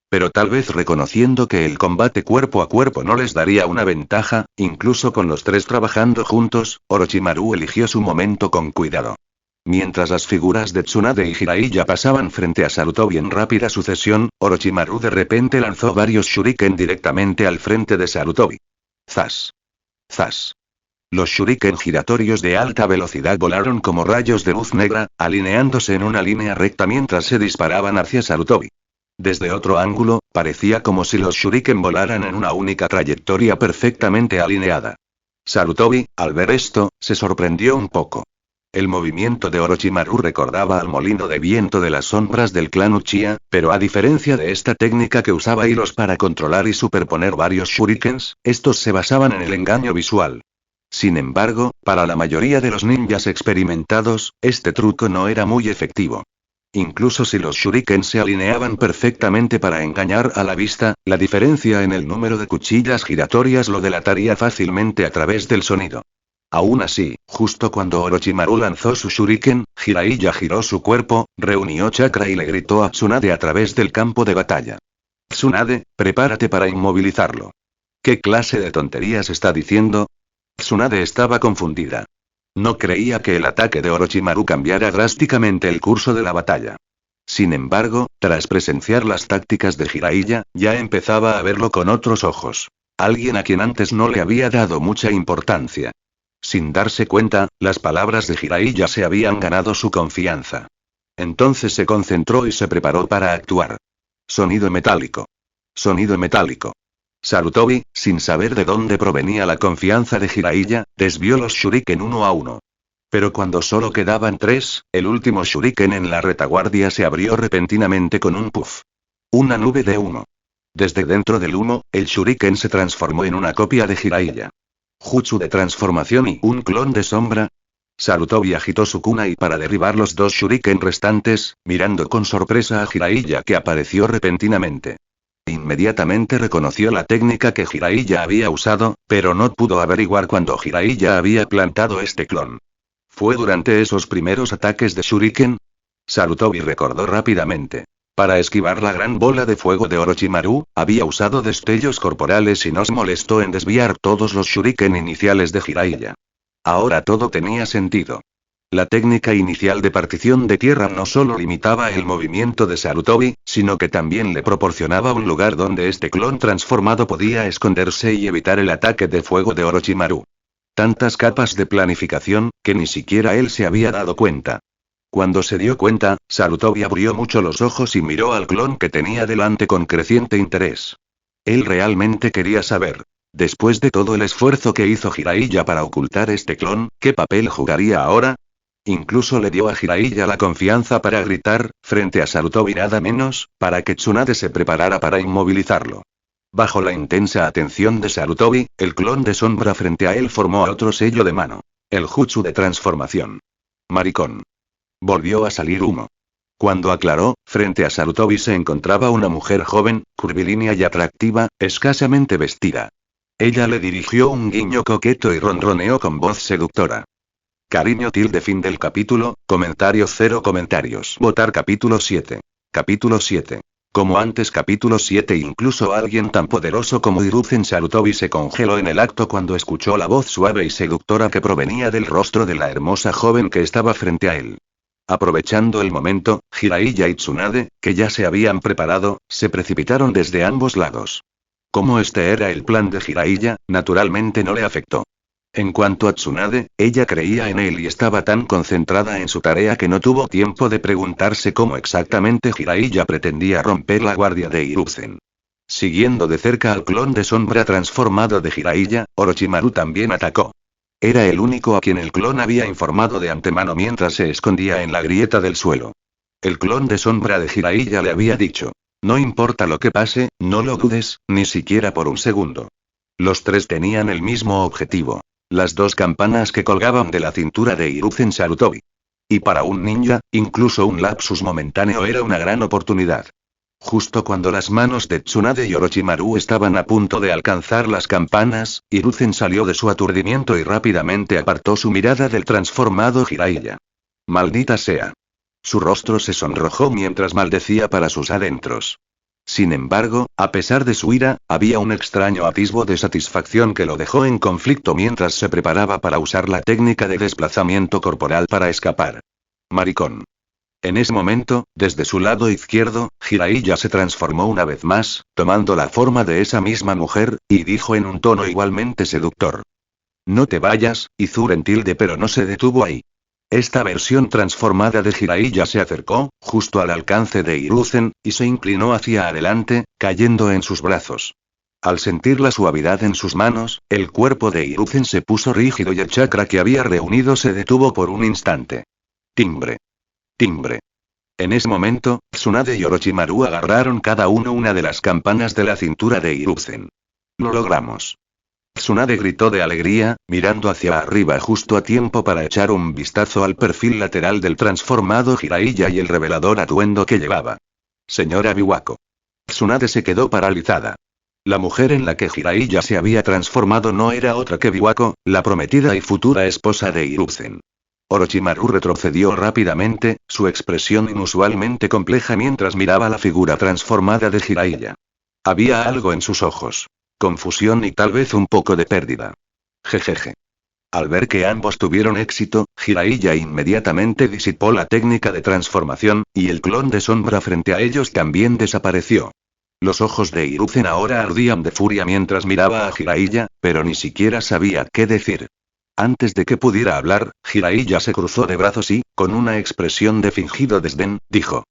Pero tal vez reconociendo que el combate cuerpo a cuerpo no les daría una ventaja, incluso con los tres trabajando juntos, Orochimaru eligió su momento con cuidado. Mientras las figuras de Tsunade y Jiraiya pasaban frente a Sarutobi en rápida sucesión, Orochimaru de repente lanzó varios shuriken directamente al frente de Sarutobi. ¡Zas! ¡Zas! Los shuriken giratorios de alta velocidad volaron como rayos de luz negra, alineándose en una línea recta mientras se disparaban hacia Sarutobi. Desde otro ángulo, parecía como si los shuriken volaran en una única trayectoria perfectamente alineada. Sarutobi, al ver esto, se sorprendió un poco. El movimiento de Orochimaru recordaba al molino de viento de las sombras del clan Uchiha, pero a diferencia de esta técnica que usaba hilos para controlar y superponer varios shurikens, estos se basaban en el engaño visual. Sin embargo, para la mayoría de los ninjas experimentados, este truco no era muy efectivo. Incluso si los shurikens se alineaban perfectamente para engañar a la vista, la diferencia en el número de cuchillas giratorias lo delataría fácilmente a través del sonido. Aún así, justo cuando Orochimaru lanzó su shuriken, Jiraiya giró su cuerpo, reunió chakra y le gritó a Tsunade a través del campo de batalla. Tsunade, prepárate para inmovilizarlo. ¿Qué clase de tonterías está diciendo? Tsunade estaba confundida. No creía que el ataque de Orochimaru cambiara drásticamente el curso de la batalla. Sin embargo, tras presenciar las tácticas de Jiraiya, ya empezaba a verlo con otros ojos. Alguien a quien antes no le había dado mucha importancia. Sin darse cuenta, las palabras de Jiraiya se habían ganado su confianza. Entonces se concentró y se preparó para actuar. Sonido metálico. Sonido metálico. Sarutobi, sin saber de dónde provenía la confianza de Jiraiya, desvió los shuriken uno a uno. Pero cuando solo quedaban tres, el último shuriken en la retaguardia se abrió repentinamente con un puff. Una nube de humo. Desde dentro del humo, el shuriken se transformó en una copia de Jiraiya. Jutsu de transformación y un clon de sombra. Sarutobi agitó su kunai para derribar los dos shuriken restantes, mirando con sorpresa a Jiraiya que apareció repentinamente. Inmediatamente reconoció la técnica que Jiraiya había usado, pero no pudo averiguar cuándo Jiraiya había plantado este clon. ¿Fue durante esos primeros ataques de shuriken? Sarutobi recordó rápidamente. Para esquivar la gran bola de fuego de Orochimaru, había usado destellos corporales y no se molestó en desviar todos los shuriken iniciales de Jiraiya. Ahora todo tenía sentido. La técnica inicial de partición de tierra no solo limitaba el movimiento de Sarutobi, sino que también le proporcionaba un lugar donde este clon transformado podía esconderse y evitar el ataque de fuego de Orochimaru. Tantas capas de planificación, que ni siquiera él se había dado cuenta. Cuando se dio cuenta, Sarutobi abrió mucho los ojos y miró al clon que tenía delante con creciente interés. Él realmente quería saber, después de todo el esfuerzo que hizo Jiraiya para ocultar este clon, ¿qué papel jugaría ahora? Incluso le dio a Jiraiya la confianza para gritar, frente a Sarutobi nada menos, para que Tsunade se preparara para inmovilizarlo. Bajo la intensa atención de Sarutobi, el clon de sombra frente a él formó otro sello de mano. El jutsu de transformación. Maricón. Volvió a salir humo. Cuando aclaró, frente a Sarutobi se encontraba una mujer joven, curvilínea y atractiva, escasamente vestida. Ella le dirigió un guiño coqueto y ronroneó con voz seductora. Cariño tilde fin del capítulo, comentario 0 comentarios. Votar capítulo 7. Capítulo 7. Como antes capítulo 7 incluso alguien tan poderoso como Hiruzen Sarutobi se congeló en el acto cuando escuchó la voz suave y seductora que provenía del rostro de la hermosa joven que estaba frente a él. Aprovechando el momento, Jiraiya y Tsunade, que ya se habían preparado, se precipitaron desde ambos lados. Como este era el plan de Jiraiya, naturalmente no le afectó. En cuanto a Tsunade, ella creía en él y estaba tan concentrada en su tarea que no tuvo tiempo de preguntarse cómo exactamente Jiraiya pretendía romper la guardia de Hiruzen. Siguiendo de cerca al clon de sombra transformado de Jiraiya, Orochimaru también atacó. Era el único a quien el clon había informado de antemano mientras se escondía en la grieta del suelo. El clon de sombra de Jiraiya le había dicho. No importa lo que pase, no lo dudes, ni siquiera por un segundo. Los tres tenían el mismo objetivo. Las dos campanas que colgaban de la cintura de Hiruzen Sarutobi. Y para un ninja, incluso un lapsus momentáneo era una gran oportunidad. Justo cuando las manos de Tsunade y Orochimaru estaban a punto de alcanzar las campanas, Hiruzen salió de su aturdimiento y rápidamente apartó su mirada del transformado Jiraiya. Maldita sea. Su rostro se sonrojó mientras maldecía para sus adentros. Sin embargo, a pesar de su ira, había un extraño atisbo de satisfacción que lo dejó en conflicto mientras se preparaba para usar la técnica de desplazamiento corporal para escapar. Maricón. En ese momento, desde su lado izquierdo, Jiraiya se transformó una vez más, tomando la forma de esa misma mujer, y dijo en un tono igualmente seductor. No te vayas, Izuren pero no se detuvo ahí. Esta versión transformada de Jiraiya se acercó, justo al alcance de Hiruzen, y se inclinó hacia adelante, cayendo en sus brazos. Al sentir la suavidad en sus manos, el cuerpo de Hiruzen se puso rígido y el chakra que había reunido se detuvo por un instante. Timbre. Timbre. En ese momento, Tsunade y Orochimaru agarraron cada uno una de las campanas de la cintura de Hiruzen. Lo logramos. Tsunade gritó de alegría, mirando hacia arriba justo a tiempo para echar un vistazo al perfil lateral del transformado Jiraiya y el revelador atuendo que llevaba. Señora Biwako. Tsunade se quedó paralizada. La mujer en la que Jiraiya se había transformado no era otra que Biwako, la prometida y futura esposa de Hiruzen. Orochimaru retrocedió rápidamente, su expresión inusualmente compleja mientras miraba la figura transformada de Jiraiya. Había algo en sus ojos. Confusión y tal vez un poco de pérdida. Jejeje. Al ver que ambos tuvieron éxito, Jiraiya inmediatamente disipó la técnica de transformación, y el clon de sombra frente a ellos también desapareció. Los ojos de Hiruzen ahora ardían de furia mientras miraba a Jiraiya, pero ni siquiera sabía qué decir. Antes de que pudiera hablar, Jiraiya se cruzó de brazos y, con una expresión de fingido desdén, dijo.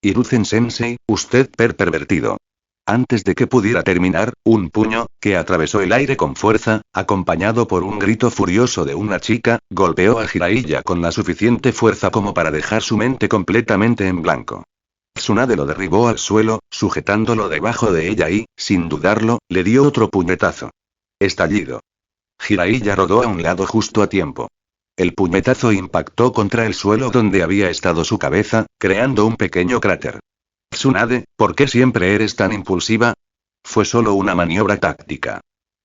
Hiruzen-sensei, usted pervertido. Antes de que pudiera terminar, un puño, que atravesó el aire con fuerza, acompañado por un grito furioso de una chica, golpeó a Jiraiya con la suficiente fuerza como para dejar su mente completamente en blanco. Tsunade lo derribó al suelo, sujetándolo debajo de ella y, sin dudarlo, le dio otro puñetazo. Estallido. Jiraiya rodó a un lado justo a tiempo. El puñetazo impactó contra el suelo donde había estado su cabeza, creando un pequeño cráter. Tsunade, ¿por qué siempre eres tan impulsiva? Fue solo una maniobra táctica.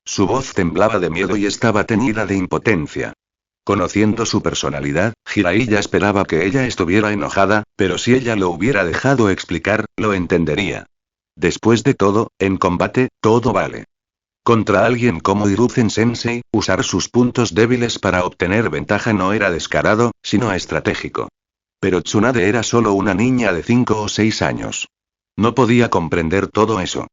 Su voz temblaba de miedo y estaba teñida de impotencia. Conociendo su personalidad, Jiraiya esperaba que ella estuviera enojada, pero si ella lo hubiera dejado explicar, lo entendería. Después de todo, en combate, todo vale. Contra alguien como Hiruzen-sensei, usar sus puntos débiles para obtener ventaja no era descarado, sino estratégico. Pero Tsunade era solo una niña de 5 o 6 años. No podía comprender todo eso.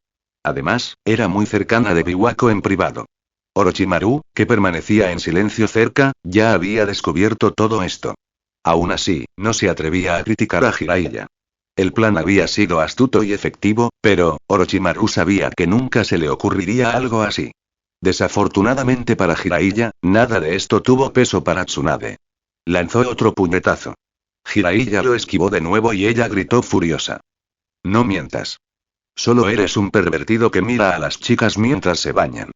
Además, era muy cercana de Biwako en privado. Orochimaru, que permanecía en silencio cerca, ya había descubierto todo esto. Aún así, no se atrevía a criticar a Jiraiya. El plan había sido astuto y efectivo, pero, Orochimaru sabía que nunca se le ocurriría algo así. Desafortunadamente para Jiraiya, nada de esto tuvo peso para Tsunade. Lanzó otro puñetazo. Jiraiya lo esquivó de nuevo y ella gritó furiosa. No mientas. Solo eres un pervertido que mira a las chicas mientras se bañan.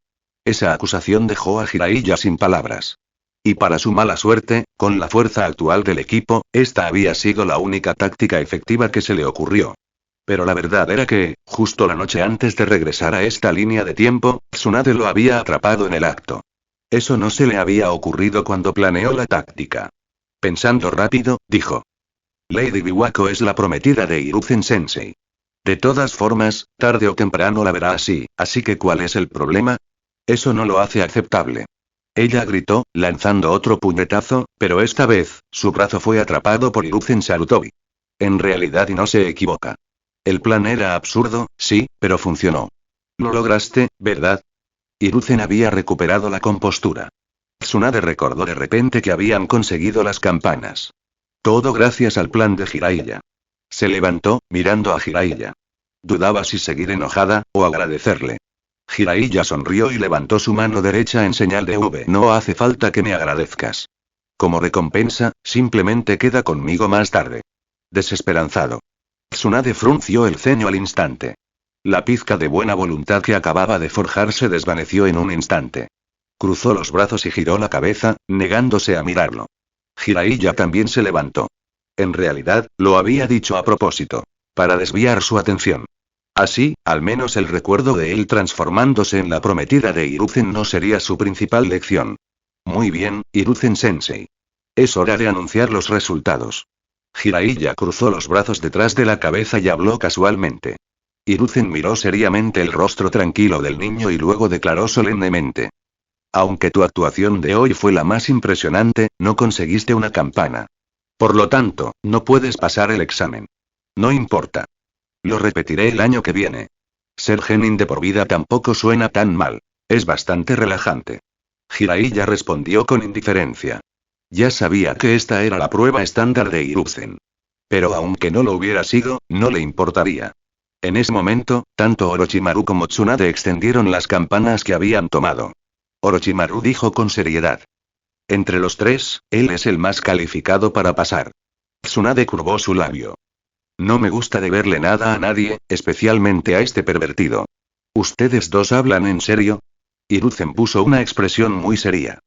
Esa acusación dejó a Jiraiya sin palabras. Y para su mala suerte, con la fuerza actual del equipo, esta había sido la única táctica efectiva que se le ocurrió. Pero la verdad era que, justo la noche antes de regresar a esta línea de tiempo, Tsunade lo había atrapado en el acto. Eso no se le había ocurrido cuando planeó la táctica. Pensando rápido, dijo. Lady Biwako es la prometida de Hiruzen-sensei. De todas formas, tarde o temprano la verá así que ¿cuál es el problema? Eso no lo hace aceptable. Ella gritó, lanzando otro puñetazo, pero esta vez, su brazo fue atrapado por Hiruzen Sarutobi. En realidad y no se equivoca. El plan era absurdo, sí, pero funcionó. Lo lograste, ¿verdad? Hiruzen había recuperado la compostura. Tsunade recordó de repente que habían conseguido las campanas. Todo gracias al plan de Jiraiya. Se levantó, mirando a Jiraiya. Dudaba si seguir enojada, o agradecerle. Jiraiya sonrió y levantó su mano derecha en señal de V. No hace falta que me agradezcas. Como recompensa, simplemente queda conmigo más tarde. Desesperanzado. Tsunade frunció el ceño al instante. La pizca de buena voluntad que acababa de forjar se desvaneció en un instante. Cruzó los brazos y giró la cabeza, negándose a mirarlo. Jiraiya también se levantó. En realidad, lo había dicho a propósito. Para desviar su atención. Así, al menos el recuerdo de él transformándose en la prometida de Hiruzen no sería su principal lección. Muy bien, Hiruzen-sensei. Es hora de anunciar los resultados. Jiraiya cruzó los brazos detrás de la cabeza y habló casualmente. Hiruzen miró seriamente el rostro tranquilo del niño y luego declaró solemnemente. Aunque tu actuación de hoy fue la más impresionante, no conseguiste una campana. Por lo tanto, no puedes pasar el examen. No importa. Lo repetiré el año que viene. Ser genin de por vida tampoco suena tan mal. Es bastante relajante. Jiraiya respondió con indiferencia. Ya sabía que esta era la prueba estándar de Hiruzen. Pero aunque no lo hubiera sido, no le importaría. En ese momento, tanto Orochimaru como Tsunade extendieron las campanas que habían tomado. Orochimaru dijo con seriedad. Entre los tres, él es el más calificado para pasar. Tsunade curvó su labio. No me gusta deberle nada a nadie, especialmente a este pervertido. ¿Ustedes dos hablan en serio? Hiruzen puso una expresión muy seria.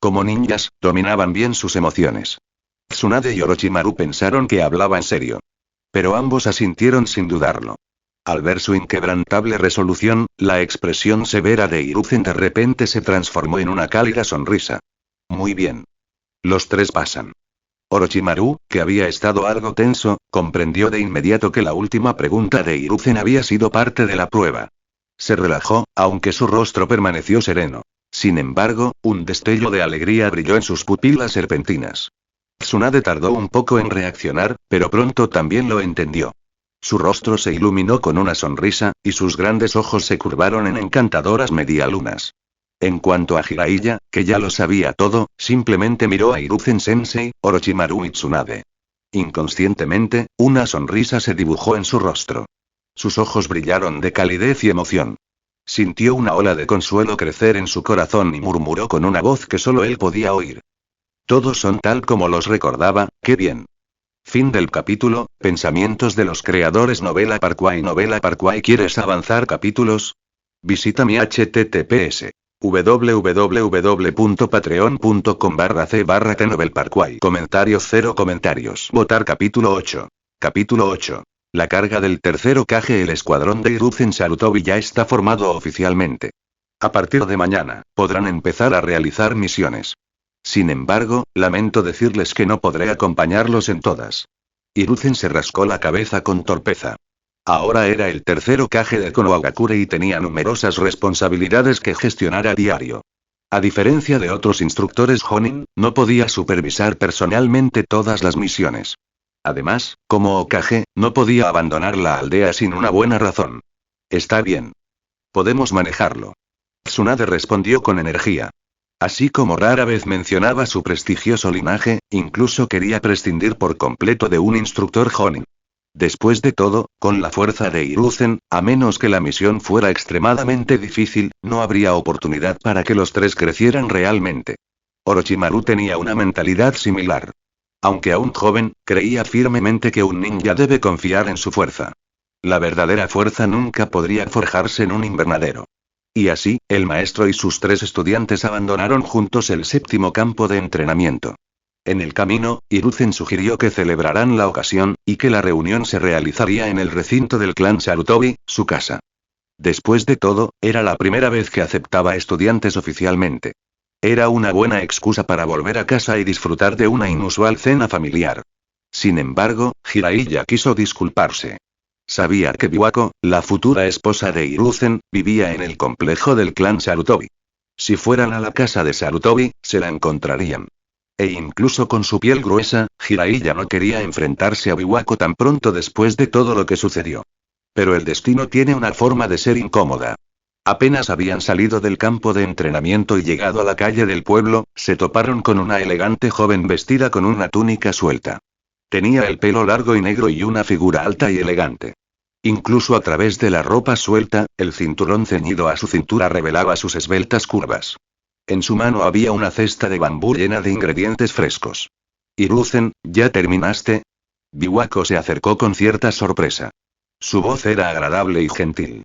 Como ninjas, dominaban bien sus emociones. Tsunade y Orochimaru pensaron que hablaba en serio. Pero ambos asintieron sin dudarlo. Al ver su inquebrantable resolución, la expresión severa de Hiruzen de repente se transformó en una cálida sonrisa. Muy bien. Los tres pasan. Orochimaru, que había estado algo tenso, comprendió de inmediato que la última pregunta de Hiruzen había sido parte de la prueba. Se relajó, aunque su rostro permaneció sereno. Sin embargo, un destello de alegría brilló en sus pupilas serpentinas. Tsunade tardó un poco en reaccionar, pero pronto también lo entendió. Su rostro se iluminó con una sonrisa, y sus grandes ojos se curvaron en encantadoras medialunas. En cuanto a Jiraiya, que ya lo sabía todo, simplemente miró a Hiruzen-sensei, Orochimaru y Tsunade. Inconscientemente, una sonrisa se dibujó en su rostro. Sus ojos brillaron de calidez y emoción. Sintió una ola de consuelo crecer en su corazón y murmuró con una voz que solo él podía oír. Todos son tal como los recordaba, qué bien. Fin del capítulo. Pensamientos de los creadores. Novela Parkway. ¿Quieres avanzar capítulos? Visita mi https www.patreon.com/c/tnovelparkway. Comentarios 0 comentarios. Votar capítulo 8. Capítulo 8. La carga del tercer Hokage. El escuadrón de Hiruzen Sarutobi ya está formado oficialmente. A partir de mañana, podrán empezar a realizar misiones. Sin embargo, lamento decirles que no podré acompañarlos en todas. Hiruzen se rascó la cabeza con torpeza. Ahora era el tercer Hokage de Konohagakure y tenía numerosas responsabilidades que gestionar a diario. A diferencia de otros instructores Jonin, no podía supervisar personalmente todas las misiones. Además, como Hokage, no podía abandonar la aldea sin una buena razón. Está bien. Podemos manejarlo. Tsunade respondió con energía. Así como rara vez mencionaba su prestigioso linaje, incluso quería prescindir por completo de un instructor Jonin. Después de todo, con la fuerza de Hiruzen, a menos que la misión fuera extremadamente difícil, no habría oportunidad para que los tres crecieran realmente. Orochimaru tenía una mentalidad similar. Aunque aún joven, creía firmemente que un ninja debe confiar en su fuerza. La verdadera fuerza nunca podría forjarse en un invernadero. Y así, el maestro y sus tres estudiantes abandonaron juntos el séptimo campo de entrenamiento. En el camino, Hiruzen sugirió que celebrarán la ocasión, y que la reunión se realizaría en el recinto del clan Sarutobi, su casa. Después de todo, era la primera vez que aceptaba estudiantes oficialmente. Era una buena excusa para volver a casa y disfrutar de una inusual cena familiar. Sin embargo, Jiraiya quiso disculparse. Sabía que Biwako, la futura esposa de Hiruzen, vivía en el complejo del clan Sarutobi. Si fueran a la casa de Sarutobi, se la encontrarían. E incluso con su piel gruesa, Jiraiya no quería enfrentarse a Biwako tan pronto después de todo lo que sucedió. Pero el destino tiene una forma de ser incómoda. Apenas habían salido del campo de entrenamiento y llegado a la calle del pueblo, se toparon con una elegante joven vestida con una túnica suelta. Tenía el pelo largo y negro y una figura alta y elegante. Incluso a través de la ropa suelta, el cinturón ceñido a su cintura revelaba sus esbeltas curvas. En su mano había una cesta de bambú llena de ingredientes frescos. Hiruzen, ¿ya terminaste? Biwako se acercó con cierta sorpresa. Su voz era agradable y gentil.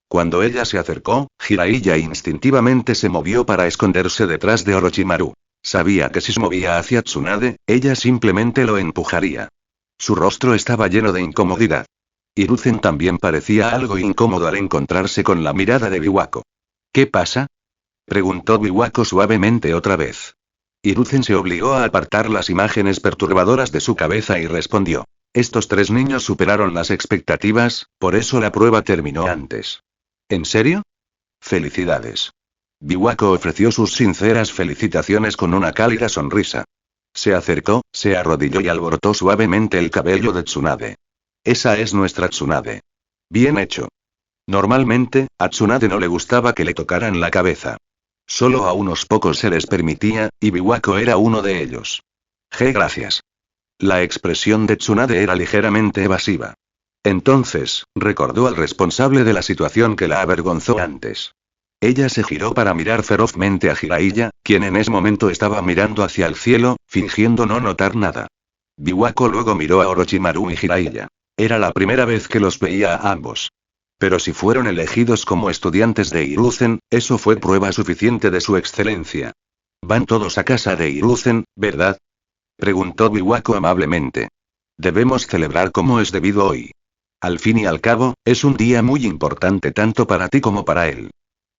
Cuando ella se acercó, Jiraiya instintivamente se movió para esconderse detrás de Orochimaru. Sabía que si se movía hacia Tsunade, ella simplemente lo empujaría. Su rostro estaba lleno de incomodidad. Hiruzen también parecía algo incómodo al encontrarse con la mirada de Biwako. ¿Qué pasa?, preguntó Biwako suavemente otra vez. Hiruzen se obligó a apartar las imágenes perturbadoras de su cabeza y respondió. Estos 3 niños superaron las expectativas, por eso la prueba terminó antes. ¿En serio? Felicidades. Biwako ofreció sus sinceras felicitaciones con una cálida sonrisa. Se acercó, se arrodilló y alborotó suavemente el cabello de Tsunade. Esa es nuestra Tsunade. Bien hecho. Normalmente, a Tsunade no le gustaba que le tocaran la cabeza. Solo a unos pocos se les permitía, y Biwako era uno de ellos. Gracias. La expresión de Tsunade era ligeramente evasiva. Entonces, recordó al responsable de la situación que la avergonzó antes. Ella se giró para mirar ferozmente a Jiraiya, quien en ese momento estaba mirando hacia el cielo, fingiendo no notar nada. Biwako luego miró a Orochimaru y Jiraiya. Era la primera vez que los veía a ambos. Pero si fueron elegidos como estudiantes de Hiruzen, eso fue prueba suficiente de su excelencia. Van todos a casa de Hiruzen, ¿verdad?, preguntó Biwako amablemente. Debemos celebrar como es debido hoy. Al fin y al cabo, es un día muy importante tanto para ti como para él.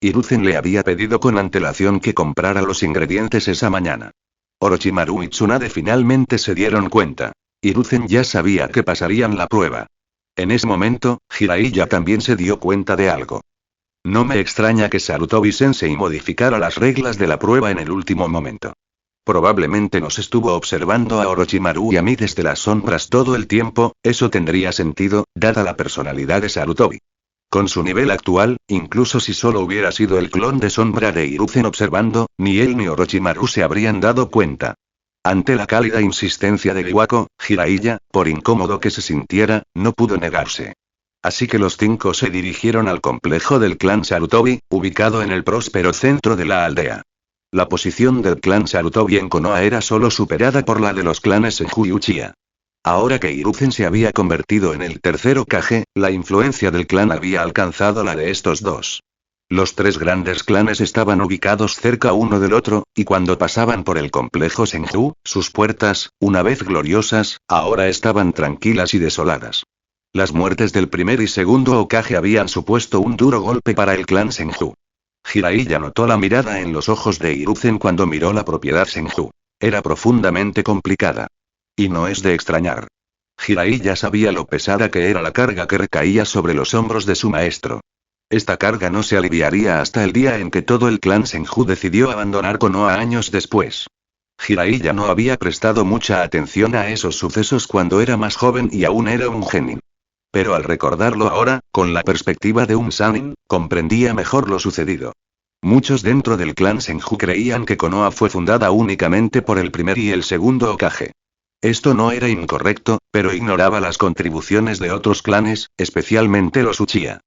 Hiruzen le había pedido con antelación que comprara los ingredientes esa mañana. Orochimaru y Tsunade finalmente se dieron cuenta. Hiruzen ya sabía que pasarían la prueba. En ese momento, Jiraiya también se dio cuenta de algo. No me extraña que Sarutobi-sensei modificara las reglas de la prueba en el último momento. Probablemente nos estuvo observando a Orochimaru y a mí desde las sombras todo el tiempo, eso tendría sentido, dada la personalidad de Sarutobi. Con su nivel actual, incluso si solo hubiera sido el clon de sombra de Hiruzen observando, ni él ni Orochimaru se habrían dado cuenta. Ante la cálida insistencia de Biwako, Jiraiya, por incómodo que se sintiera, no pudo negarse. Así que los 5 se dirigieron al complejo del clan Sarutobi, ubicado en el próspero centro de la aldea. La posición del clan Sarutobi en Konoha era solo superada por la de los clanes Senju y Uchiha. Ahora que Hiruzen se había convertido en el tercer Hokage, la influencia del clan había alcanzado la de estos dos. Los 3 grandes clanes estaban ubicados cerca uno del otro, y cuando pasaban por el complejo Senju, sus puertas, una vez gloriosas, ahora estaban tranquilas y desoladas. Las muertes del primer y segundo Hokage habían supuesto un duro golpe para el clan Senju. Jiraiya notó la mirada en los ojos de Hiruzen cuando miró la propiedad Senju. Era profundamente complicada. Y no es de extrañar. Jiraiya sabía lo pesada que era la carga que recaía sobre los hombros de su maestro. Esta carga no se aliviaría hasta el día en que todo el clan Senju decidió abandonar Konoha años después. Jiraiya no había prestado mucha atención a esos sucesos cuando era más joven y aún era un genin. Pero al recordarlo ahora, con la perspectiva de un Sannin, comprendía mejor lo sucedido. Muchos dentro del clan Senju creían que Konoha fue fundada únicamente por el primer y el segundo Hokage. Esto no era incorrecto, pero ignoraba las contribuciones de otros clanes, especialmente los Uchiha.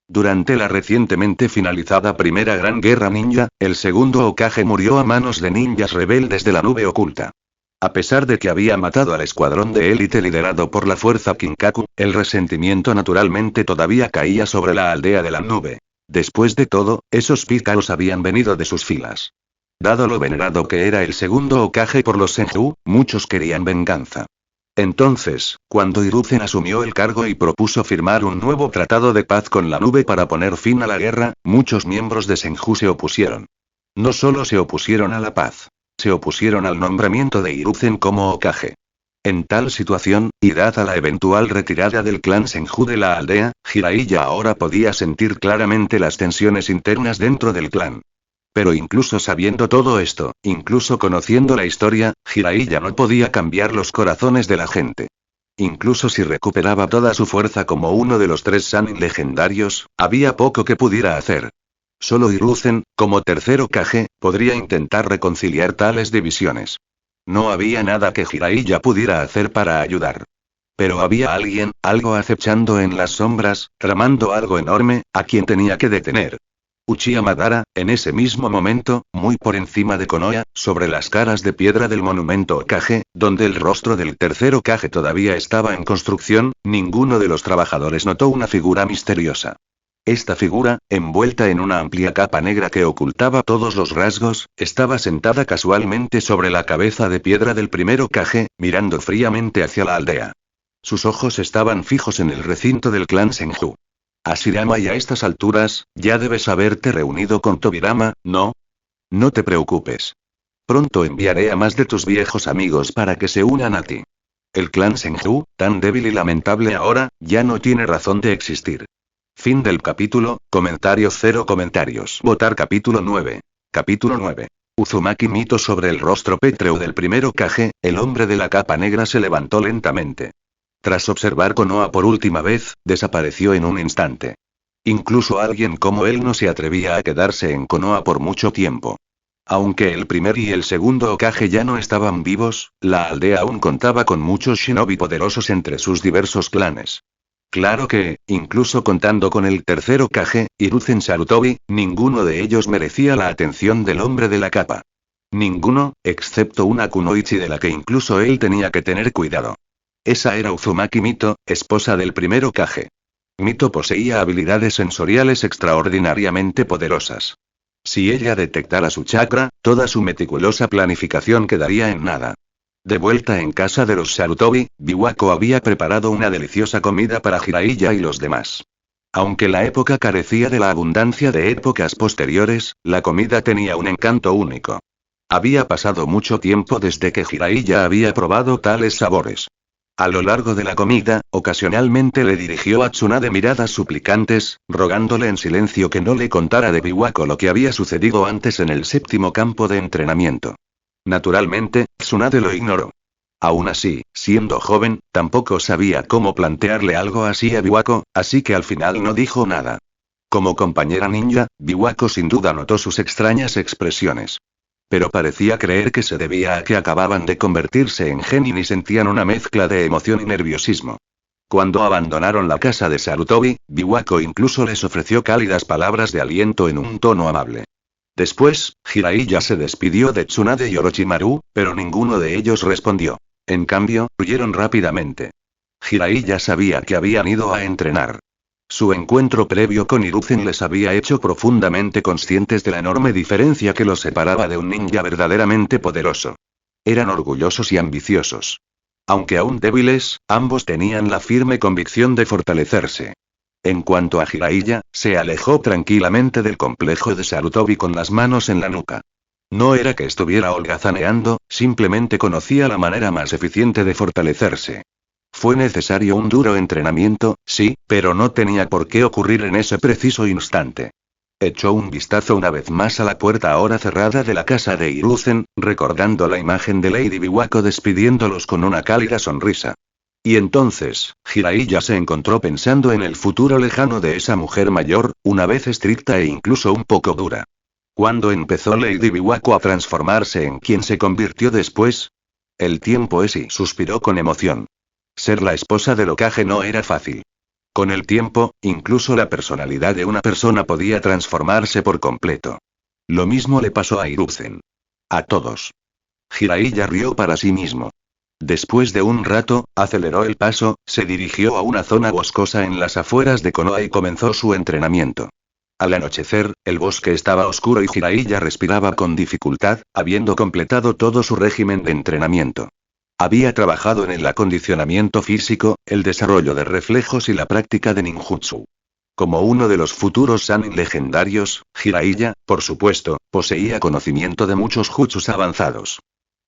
Durante la recientemente finalizada Primera Gran Guerra Ninja, el segundo Hokage murió a manos de ninjas rebeldes de la nube oculta. A pesar de que había matado al escuadrón de élite liderado por la fuerza Kinkaku, el resentimiento naturalmente todavía caía sobre la aldea de la nube. Después de todo, esos pícaros habían venido de sus filas. Dado lo venerado que era el segundo Hokage por los Senju, muchos querían venganza. Entonces, cuando Hiruzen asumió el cargo y propuso firmar un nuevo tratado de paz con la nube para poner fin a la guerra, muchos miembros de Senju se opusieron. No solo se opusieron a la paz. Se opusieron al nombramiento de Hiruzen como Hokage. En tal situación, y dada la eventual retirada del clan Senju de la aldea, Jiraiya ahora podía sentir claramente las tensiones internas dentro del clan. Pero incluso sabiendo todo esto, incluso conociendo la historia, Jiraiya no podía cambiar los corazones de la gente. Incluso si recuperaba toda su fuerza como uno de los 3 Sannin legendarios, había poco que pudiera hacer. Solo Hiruzen, como tercer Hokage, podría intentar reconciliar tales divisiones. No había nada que Jiraiya pudiera hacer para ayudar. Pero había alguien, algo acechando en las sombras, tramando algo enorme, a quien tenía que detener. Uchiha Madara, en ese mismo momento, muy por encima de Konoha, sobre las caras de piedra del monumento Hokage, donde el rostro del tercer Hokage todavía estaba en construcción, ninguno de los trabajadores notó una figura misteriosa. Esta figura, envuelta en una amplia capa negra que ocultaba todos los rasgos, estaba sentada casualmente sobre la cabeza de piedra del primer Hokage, mirando fríamente hacia la aldea. Sus ojos estaban fijos en el recinto del clan Senju. Hashirama, y a estas alturas, ya debes haberte reunido con Tobirama, ¿no? No te preocupes. Pronto enviaré a más de tus viejos amigos para que se unan a ti. El clan Senju, tan débil y lamentable ahora, ya no tiene razón de existir. Fin del capítulo, comentario 0 comentarios. Votar capítulo 9. Capítulo 9. Uzumaki Mito. Sobre el rostro pétreo del primer Hokage, el hombre de la capa negra se levantó lentamente. Tras observar Konoha por última vez, desapareció en un instante. Incluso alguien como él no se atrevía a quedarse en Konoha por mucho tiempo. Aunque el primer y el segundo Hokage ya no estaban vivos, la aldea aún contaba con muchos shinobi poderosos entre sus diversos clanes. Claro que, incluso contando con el tercer Hokage, Hiruzen Sarutobi, ninguno de ellos merecía la atención del hombre de la capa. Ninguno, excepto una Kunoichi de la que incluso él tenía que tener cuidado. Esa era Uzumaki Mito, esposa del primer Hokage. Mito poseía habilidades sensoriales extraordinariamente poderosas. Si ella detectara su chakra, toda su meticulosa planificación quedaría en nada. De vuelta en casa de los Sarutobi, Biwako había preparado una deliciosa comida para Jiraiya y los demás. Aunque la época carecía de la abundancia de épocas posteriores, la comida tenía un encanto único. Había pasado mucho tiempo desde que Jiraiya había probado tales sabores. A lo largo de la comida, ocasionalmente le dirigió a Tsunade miradas suplicantes, rogándole en silencio que no le contara de Biwako lo que había sucedido antes en el séptimo campo de entrenamiento. Naturalmente, Tsunade lo ignoró. Aún así, siendo joven, tampoco sabía cómo plantearle algo así a Biwako, así que al final no dijo nada. Como compañera ninja, Biwako sin duda notó sus extrañas expresiones. Pero parecía creer que se debía a que acababan de convertirse en genin y sentían una mezcla de emoción y nerviosismo. Cuando abandonaron la casa de Sarutobi, Biwako incluso les ofreció cálidas palabras de aliento en un tono amable. Después, Jiraiya se despidió de Tsunade y Orochimaru, pero ninguno de ellos respondió. En cambio, huyeron rápidamente. Jiraiya sabía que habían ido a entrenar. Su encuentro previo con Hiruzen les había hecho profundamente conscientes de la enorme diferencia que los separaba de un ninja verdaderamente poderoso. Eran orgullosos y ambiciosos. Aunque aún débiles, ambos tenían la firme convicción de fortalecerse. En cuanto a Jiraiya, se alejó tranquilamente del complejo de Sarutobi con las manos en la nuca. No era que estuviera holgazaneando, simplemente conocía la manera más eficiente de fortalecerse. Fue necesario un duro entrenamiento, sí, pero no tenía por qué ocurrir en ese preciso instante. Echó un vistazo una vez más a la puerta ahora cerrada de la casa de Hiruzen, recordando la imagen de Lady Biwako despidiéndolos con una cálida sonrisa. Y entonces, Jiraiya se encontró pensando en el futuro lejano de esa mujer mayor, una vez estricta e incluso un poco dura. ¿Cuándo empezó Lady Biwako a transformarse en quien se convirtió después? El tiempo es y suspiró con emoción. Ser la esposa del Hokage no era fácil. Con el tiempo, incluso la personalidad de una persona podía transformarse por completo. Lo mismo le pasó a Hiruzen. A todos. Jiraiya rió para sí mismo. Después de un rato, aceleró el paso, se dirigió a una zona boscosa en las afueras de Konoha y comenzó su entrenamiento. Al anochecer, el bosque estaba oscuro y Jiraiya respiraba con dificultad, habiendo completado todo su régimen de entrenamiento. Había trabajado en el acondicionamiento físico, el desarrollo de reflejos y la práctica de ninjutsu. Como uno de los futuros Sannin legendarios, Jiraiya, por supuesto, poseía conocimiento de muchos jutsus avanzados.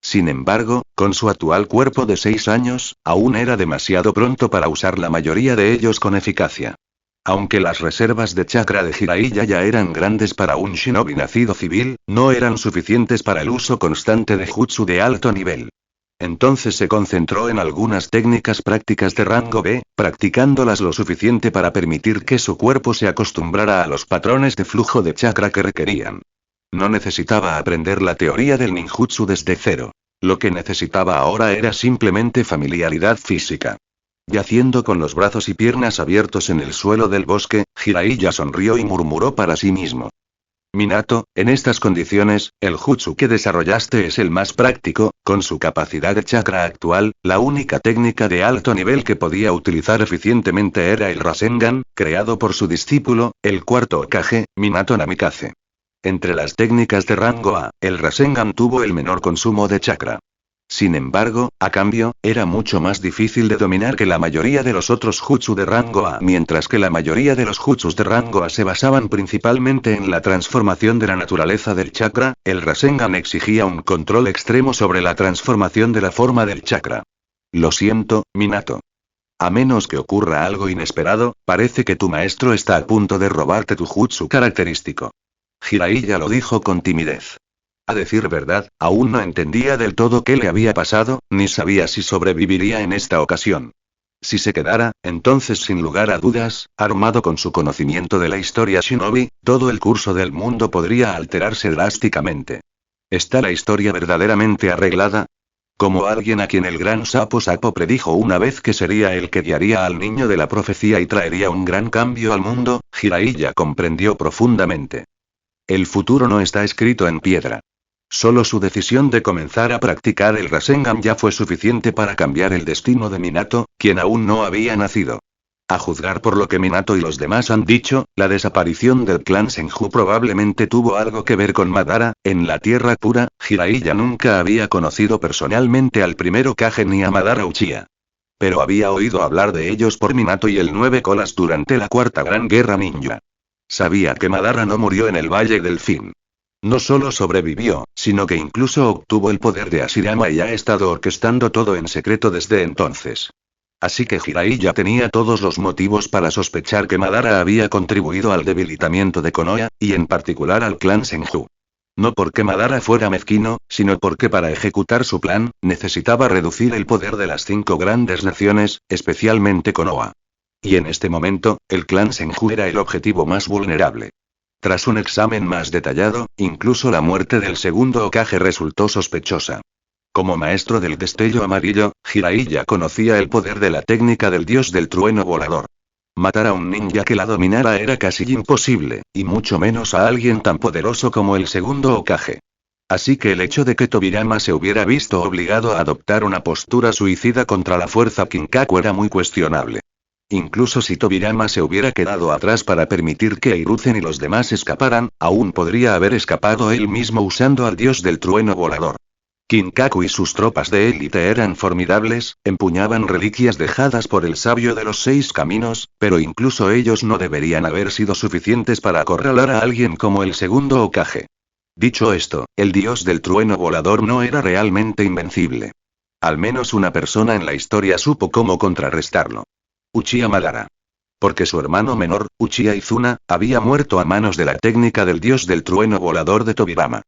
Sin embargo, con su actual cuerpo de 6 años, aún era demasiado pronto para usar la mayoría de ellos con eficacia. Aunque las reservas de chakra de Jiraiya ya eran grandes para un shinobi nacido civil, no eran suficientes para el uso constante de jutsu de alto nivel. Entonces se concentró en algunas técnicas prácticas de rango B, practicándolas lo suficiente para permitir que su cuerpo se acostumbrara a los patrones de flujo de chakra que requerían. No necesitaba aprender la teoría del ninjutsu desde cero. Lo que necesitaba ahora era simplemente familiaridad física. Yaciendo con los brazos y piernas abiertos en el suelo del bosque, Jiraiya sonrió y murmuró para sí mismo. Minato, en estas condiciones, el jutsu que desarrollaste es el más práctico, con su capacidad de chakra actual, la única técnica de alto nivel que podía utilizar eficientemente era el Rasengan, creado por su discípulo, el cuarto Hokage, Minato Namikaze. Entre las técnicas de rango A, el Rasengan tuvo el menor consumo de chakra. Sin embargo, a cambio, era mucho más difícil de dominar que la mayoría de los otros jutsu de rango A. Mientras que la mayoría de los jutsus de rango A se basaban principalmente en la transformación de la naturaleza del chakra, el Rasengan exigía un control extremo sobre la transformación de la forma del chakra. Lo siento, Minato. A menos que ocurra algo inesperado, parece que tu maestro está a punto de robarte tu jutsu característico. Jiraiya lo dijo con timidez. A decir verdad, aún no entendía del todo qué le había pasado, ni sabía si sobreviviría en esta ocasión. Si se quedara, entonces sin lugar a dudas, armado con su conocimiento de la historia shinobi, todo el curso del mundo podría alterarse drásticamente. ¿Está la historia verdaderamente arreglada? Como alguien a quien el gran Sapo predijo una vez que sería el que guiaría al niño de la profecía y traería un gran cambio al mundo, Jiraiya comprendió profundamente. El futuro no está escrito en piedra. Solo su decisión de comenzar a practicar el Rasengan ya fue suficiente para cambiar el destino de Minato, quien aún no había nacido. A juzgar por lo que Minato y los demás han dicho, la desaparición del clan Senju probablemente tuvo algo que ver con Madara. En la Tierra Pura, Jiraiya nunca había conocido personalmente al primero Hokage ni a Madara Uchiha. Pero había oído hablar de ellos por Minato y el Nueve Colas durante la Cuarta Gran Guerra Ninja. Sabía que Madara no murió en el Valle del Fin. No solo sobrevivió, sino que incluso obtuvo el poder de Hashirama y ha estado orquestando todo en secreto desde entonces. Así que Jiraiya tenía todos los motivos para sospechar que Madara había contribuido al debilitamiento de Konoha, y en particular al clan Senju. No porque Madara fuera mezquino, sino porque para ejecutar su plan, necesitaba reducir el poder de las 5 grandes naciones, especialmente Konoha. Y en este momento, el clan Senju era el objetivo más vulnerable. Tras un examen más detallado, incluso la muerte del segundo Hokage resultó sospechosa. Como maestro del destello amarillo, Jiraiya conocía el poder de la técnica del dios del trueno volador. Matar a un ninja que la dominara era casi imposible, y mucho menos a alguien tan poderoso como el segundo Hokage. Así que el hecho de que Tobirama se hubiera visto obligado a adoptar una postura suicida contra la fuerza Kinkaku era muy cuestionable. Incluso si Tobirama se hubiera quedado atrás para permitir que Hiruzen y los demás escaparan, aún podría haber escapado él mismo usando al dios del trueno volador. Kinkaku y sus tropas de élite eran formidables, empuñaban reliquias dejadas por el sabio de los 6 caminos, pero incluso ellos no deberían haber sido suficientes para acorralar a alguien como el segundo Hokage. Dicho esto, el dios del trueno volador no era realmente invencible. Al menos una persona en la historia supo cómo contrarrestarlo. Uchiha Madara. Porque su hermano menor, Uchiha Izuna, había muerto a manos de la técnica del dios del trueno volador de Tobirama.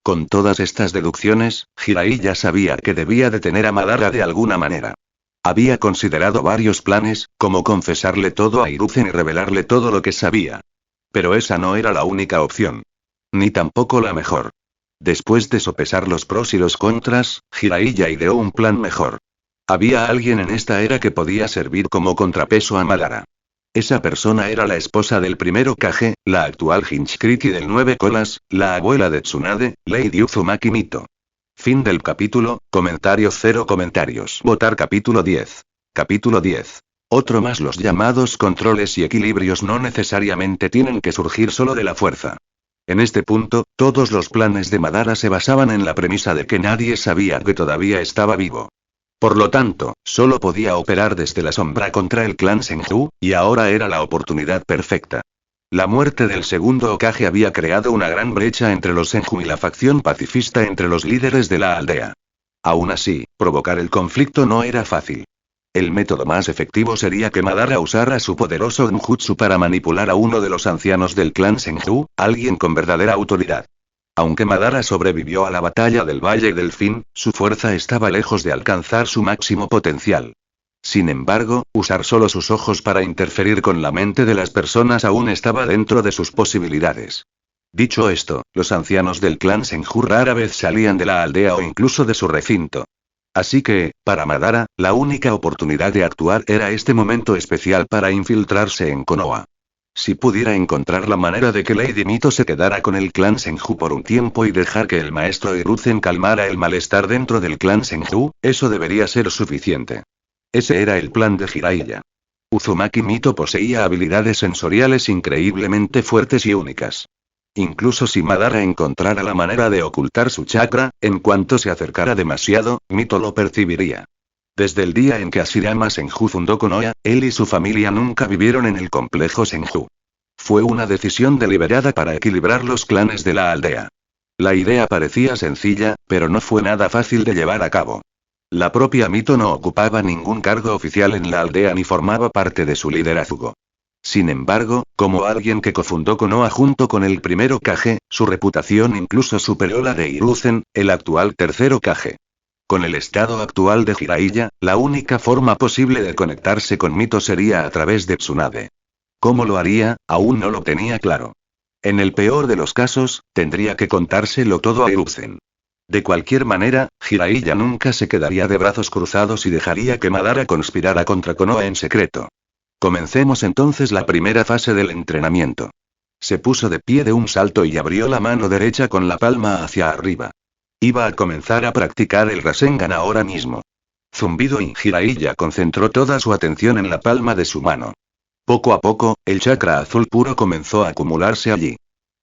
Con todas estas deducciones, Jiraiya sabía que debía detener a Madara de alguna manera. Había considerado varios planes, como confesarle todo a Hiruzen y revelarle todo lo que sabía. Pero esa no era la única opción. Ni tampoco la mejor. Después de sopesar los pros y los contras, Jiraiya ideó un plan mejor. Había alguien en esta era que podía servir como contrapeso a Madara. Esa persona era la esposa del primer Hokage, la actual Hinchkriki del 9 colas, la abuela de Tsunade, Lady Uzumaki Mito. Fin del capítulo, comentario 0 comentarios. Votar capítulo 10. Capítulo 10. Otro más. Los llamados controles y equilibrios no necesariamente tienen que surgir solo de la fuerza. En este punto, todos los planes de Madara se basaban en la premisa de que nadie sabía que todavía estaba vivo. Por lo tanto, solo podía operar desde la sombra contra el clan Senju, y ahora era la oportunidad perfecta. La muerte del segundo Hokage había creado una gran brecha entre los Senju y la facción pacifista entre los líderes de la aldea. Aún así, provocar el conflicto no era fácil. El método más efectivo sería que Madara usara su poderoso Genjutsu para manipular a uno de los ancianos del clan Senju, alguien con verdadera autoridad. Aunque Madara sobrevivió a la batalla del Valle del Fin, su fuerza estaba lejos de alcanzar su máximo potencial. Sin embargo, usar solo sus ojos para interferir con la mente de las personas aún estaba dentro de sus posibilidades. Dicho esto, los ancianos del clan Senju rara vez salían de la aldea o incluso de su recinto. Así que, para Madara, la única oportunidad de actuar era este momento especial para infiltrarse en Konoha. Si pudiera encontrar la manera de que Lady Mito se quedara con el clan Senju por un tiempo y dejar que el maestro Hiruzen calmara el malestar dentro del clan Senju, eso debería ser suficiente. Ese era el plan de Jiraiya. Uzumaki Mito poseía habilidades sensoriales increíblemente fuertes y únicas. Incluso si Madara encontrara la manera de ocultar su chakra, en cuanto se acercara demasiado, Mito lo percibiría. Desde el día en que Hashirama Senju fundó Konoha, él y su familia nunca vivieron en el complejo Senju. Fue una decisión deliberada para equilibrar los clanes de la aldea. La idea parecía sencilla, pero no fue nada fácil de llevar a cabo. La propia Mito no ocupaba ningún cargo oficial en la aldea ni formaba parte de su liderazgo. Sin embargo, como alguien que cofundó Konoha junto con el primero Kage, su reputación incluso superó la de Hiruzen, el actual tercero Kage. Con el estado actual de Jiraiya, la única forma posible de conectarse con Mito sería a través de Tsunade. ¿Cómo lo haría? Aún no lo tenía claro. En el peor de los casos, tendría que contárselo todo a Hiruzen. De cualquier manera, Jiraiya nunca se quedaría de brazos cruzados y dejaría que Madara conspirara contra Konoha en secreto. Comencemos entonces la primera fase del entrenamiento. Se puso de pie de un salto y abrió la mano derecha con la palma hacia arriba. Iba a comenzar a practicar el Rasengan ahora mismo. Zumbido y Jiraiya concentró toda su atención en la palma de su mano. Poco a poco, el chakra azul puro comenzó a acumularse allí.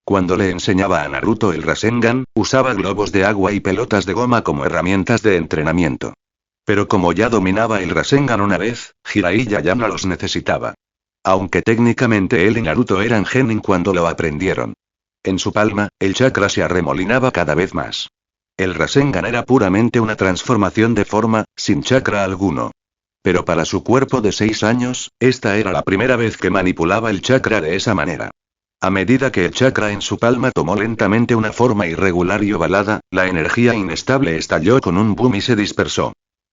Cuando le enseñaba a Naruto el Rasengan, usaba globos de agua y pelotas de goma como herramientas de entrenamiento. Pero como ya dominaba el Rasengan una vez, Jiraiya ya no los necesitaba. Aunque técnicamente él y Naruto eran genin cuando lo aprendieron. En su palma, el chakra se arremolinaba cada vez más. El Rasengan era puramente una transformación de forma, sin chakra alguno. Pero para su cuerpo de 6 años, esta era la primera vez que manipulaba el chakra de esa manera. A medida que el chakra en su palma tomó lentamente una forma irregular y ovalada, la energía inestable estalló con un boom y se dispersó.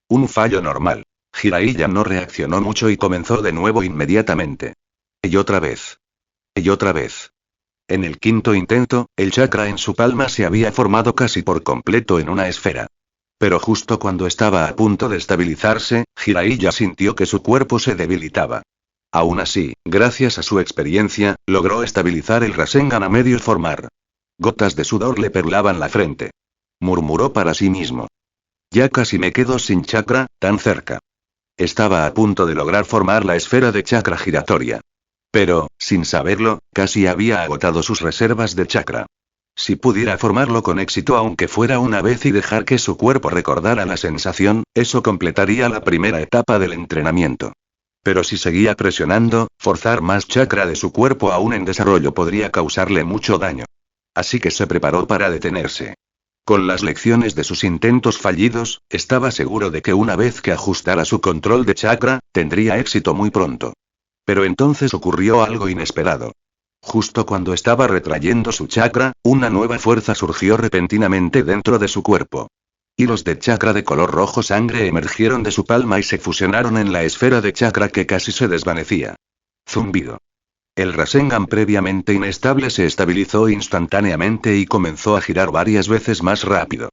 Un fallo normal. Jiraiya no reaccionó mucho y comenzó de nuevo inmediatamente. Y otra vez. Y otra vez. En el quinto intento, el chakra en su palma se había formado casi por completo en una esfera. Pero justo cuando estaba a punto de estabilizarse, Jiraiya sintió que su cuerpo se debilitaba. Aún así, gracias a su experiencia, logró estabilizar el Rasengan a medio formar. Gotas de sudor le perlaban la frente. Murmuró para sí mismo. Ya casi me quedo sin chakra, tan cerca. Estaba a punto de lograr formar la esfera de chakra giratoria. Pero, sin saberlo, casi había agotado sus reservas de chakra. Si pudiera formarlo con éxito aunque fuera una vez y dejar que su cuerpo recordara la sensación, eso completaría la primera etapa del entrenamiento. Pero si seguía presionando, forzar más chakra de su cuerpo aún en desarrollo podría causarle mucho daño. Así que se preparó para detenerse. Con las lecciones de sus intentos fallidos, estaba seguro de que una vez que ajustara su control de chakra, tendría éxito muy pronto. Pero entonces ocurrió algo inesperado. Justo cuando estaba retrayendo su chakra, una nueva fuerza surgió repentinamente dentro de su cuerpo. Hilos de chakra de color rojo sangre emergieron de su palma y se fusionaron en la esfera de chakra que casi se desvanecía. Zumbido. El Rasengan previamente inestable se estabilizó instantáneamente y comenzó a girar varias veces más rápido.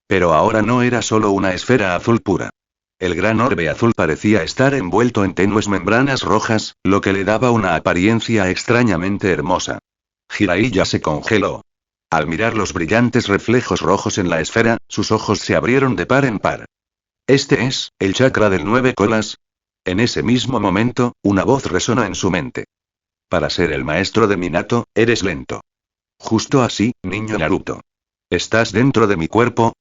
Pero ahora no era solo una esfera azul pura. El gran orbe azul parecía estar envuelto en tenues membranas rojas, lo que le daba una apariencia extrañamente hermosa. Jiraiya se congeló. Al mirar los brillantes reflejos rojos en la esfera, sus ojos se abrieron de par en par. ¿Este es el chakra del 9 colas? En ese mismo momento, una voz resonó en su mente. Para ser el maestro de Minato, eres lento. Justo así, niño Naruto. ¿Estás dentro de mi cuerpo?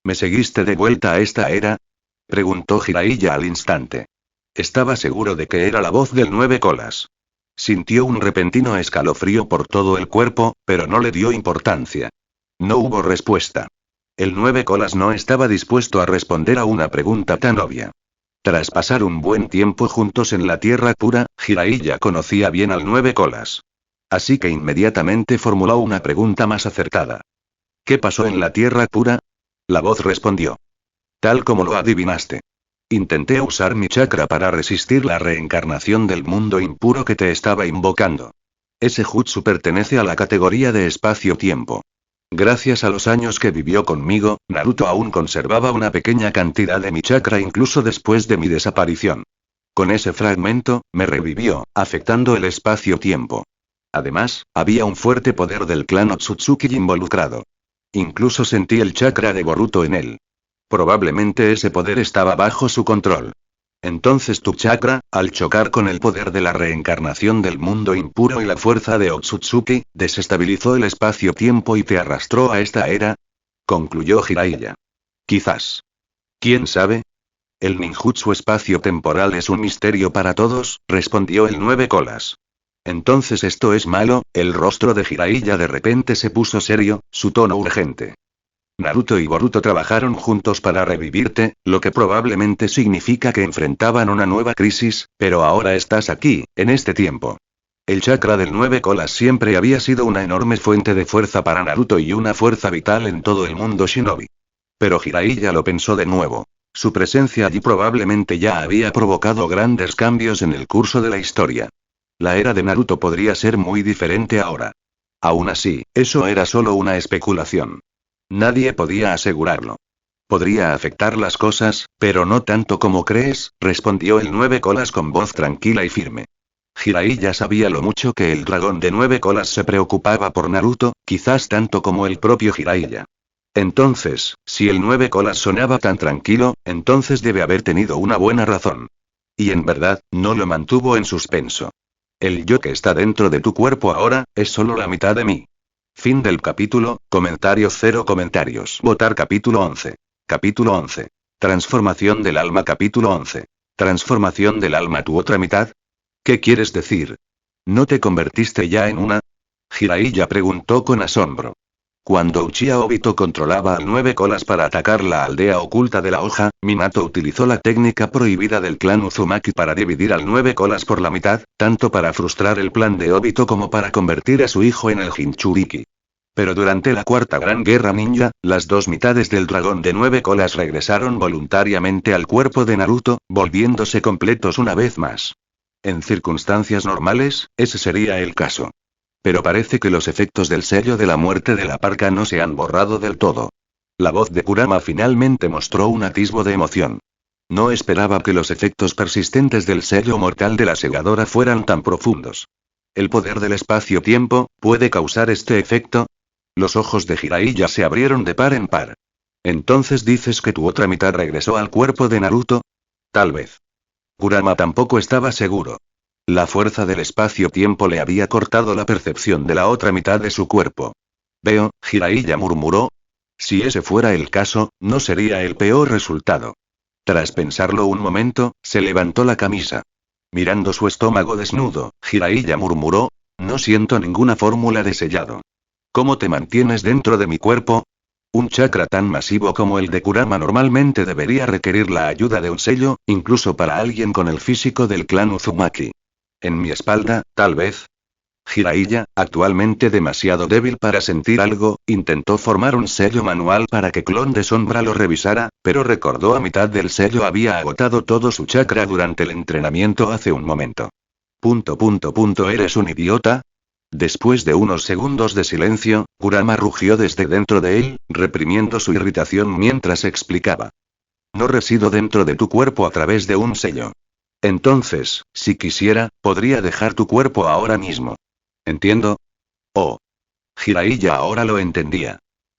¿Me seguiste de vuelta a esta era? Preguntó Jiraiya al instante. Estaba seguro de que era la voz del 9 colas. Sintió un repentino escalofrío por todo el cuerpo, pero no le dio importancia. No hubo respuesta. El 9 colas no estaba dispuesto a responder a una pregunta tan obvia. Tras pasar un buen tiempo juntos en la Tierra Pura, Jiraiya conocía bien al 9 colas. Así que inmediatamente formuló una pregunta más acertada. ¿Qué pasó en la Tierra Pura? La voz respondió. Tal como lo adivinaste. Intenté usar mi chakra para resistir la reencarnación del mundo impuro que te estaba invocando. Ese jutsu pertenece a la categoría de espacio-tiempo. Gracias a los años que vivió conmigo, Naruto aún conservaba una pequeña cantidad de mi chakra incluso después de mi desaparición. Con ese fragmento, me revivió, afectando el espacio-tiempo. Además, había un fuerte poder del clan Otsutsuki involucrado. Incluso sentí el chakra de Boruto en él. Probablemente ese poder estaba bajo su control. Entonces tu chakra, al chocar con el poder de la reencarnación del mundo impuro y la fuerza de Otsutsuki, desestabilizó el espacio-tiempo y te arrastró a esta era, concluyó Jiraiya. Quizás. ¿Quién sabe? El ninjutsu espacio-temporal es un misterio para todos, respondió el nueve colas. Entonces esto es malo. El rostro de Jiraiya de repente se puso serio, su tono urgente. Naruto y Boruto trabajaron juntos para revivirte, lo que probablemente significa que enfrentaban una nueva crisis, pero ahora estás aquí, en este tiempo. El chakra del nueve colas siempre había sido una enorme fuente de fuerza para Naruto y una fuerza vital en todo el mundo shinobi. Pero Jiraiya lo pensó de nuevo. Su presencia allí probablemente ya había provocado grandes cambios en el curso de la historia. La era de Naruto podría ser muy diferente ahora. Aún así, eso era solo una especulación. Nadie podía asegurarlo. Podría afectar las cosas, pero no tanto como crees, respondió el nueve colas con voz tranquila y firme. Jiraiya sabía lo mucho que el dragón de nueve colas se preocupaba por Naruto, quizás tanto como el propio Jiraiya. Entonces, si el nueve colas sonaba tan tranquilo, entonces debe haber tenido una buena razón. Y en verdad, no lo mantuvo en suspenso. El yo que está dentro de tu cuerpo ahora, es solo la mitad de mí. Fin del capítulo, comentarios 0 comentarios. Votar capítulo 11. Capítulo 11. Transformación del alma capítulo 11. Transformación del alma tu otra mitad. ¿Qué quieres decir? ¿No te convertiste ya en una? Jiraiya preguntó con asombro. Cuando Uchiha Obito controlaba al nueve colas para atacar la aldea oculta de la hoja, Minato utilizó la técnica prohibida del clan Uzumaki para dividir al nueve colas por la mitad, tanto para frustrar el plan de Obito como para convertir a su hijo en el Jinchuriki. Pero durante la cuarta gran guerra ninja, las dos mitades del dragón de nueve colas regresaron voluntariamente al cuerpo de Naruto, volviéndose completos una vez más. En circunstancias normales, ese sería el caso. Pero parece que los efectos del sello de la muerte de la parca no se han borrado del todo. La voz de Kurama finalmente mostró un atisbo de emoción. No esperaba que los efectos persistentes del sello mortal de la segadora fueran tan profundos. ¿El poder del espacio-tiempo puede causar este efecto? Los ojos de Jiraiya se abrieron de par en par. ¿Entonces dices que tu otra mitad regresó al cuerpo de Naruto? Tal vez. Kurama tampoco estaba seguro. La fuerza del espacio-tiempo le había cortado la percepción de la otra mitad de su cuerpo. Veo, Jiraiya murmuró. Si ese fuera el caso, no sería el peor resultado. Tras pensarlo un momento, se levantó la camisa. Mirando su estómago desnudo, Jiraiya murmuró. No siento ninguna fórmula de sellado. ¿Cómo te mantienes dentro de mi cuerpo? Un chakra tan masivo como el de Kurama normalmente debería requerir la ayuda de un sello, incluso para alguien con el físico del clan Uzumaki. En mi espalda, tal vez. Jiraiya, actualmente demasiado débil para sentir algo, intentó formar un sello manual para que Clon de Sombra lo revisara, pero recordó a mitad del sello había agotado todo su chakra durante el entrenamiento hace un momento. ¿Eres un idiota? Después de unos segundos de silencio, Kurama rugió desde dentro de él, reprimiendo su irritación mientras explicaba. No resido dentro de tu cuerpo a través de un sello. Entonces, si quisiera, podría dejar tu cuerpo ahora mismo. ¿Entiendo? Oh. Jiraiya ahora lo entendía.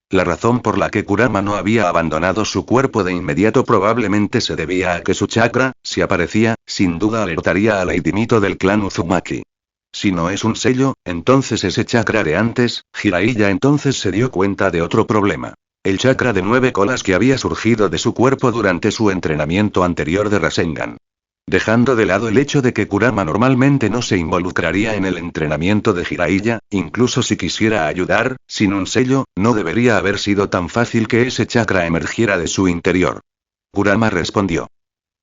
La razón por la que Kurama no había abandonado su cuerpo de inmediato probablemente se debía a que su chakra, si aparecía, sin duda alertaría a Lady Mito del clan Uzumaki. Si no es un sello, entonces ese chakra de antes. Jiraiya entonces se dio cuenta de otro problema. El chakra de 9 colas que había surgido de su cuerpo durante su entrenamiento anterior de Rasengan. Dejando de lado el hecho de que Kurama normalmente no se involucraría en el entrenamiento de Jiraiya, incluso si quisiera ayudar, sin un sello, no debería haber sido tan fácil que ese chakra emergiera de su interior. Kurama respondió.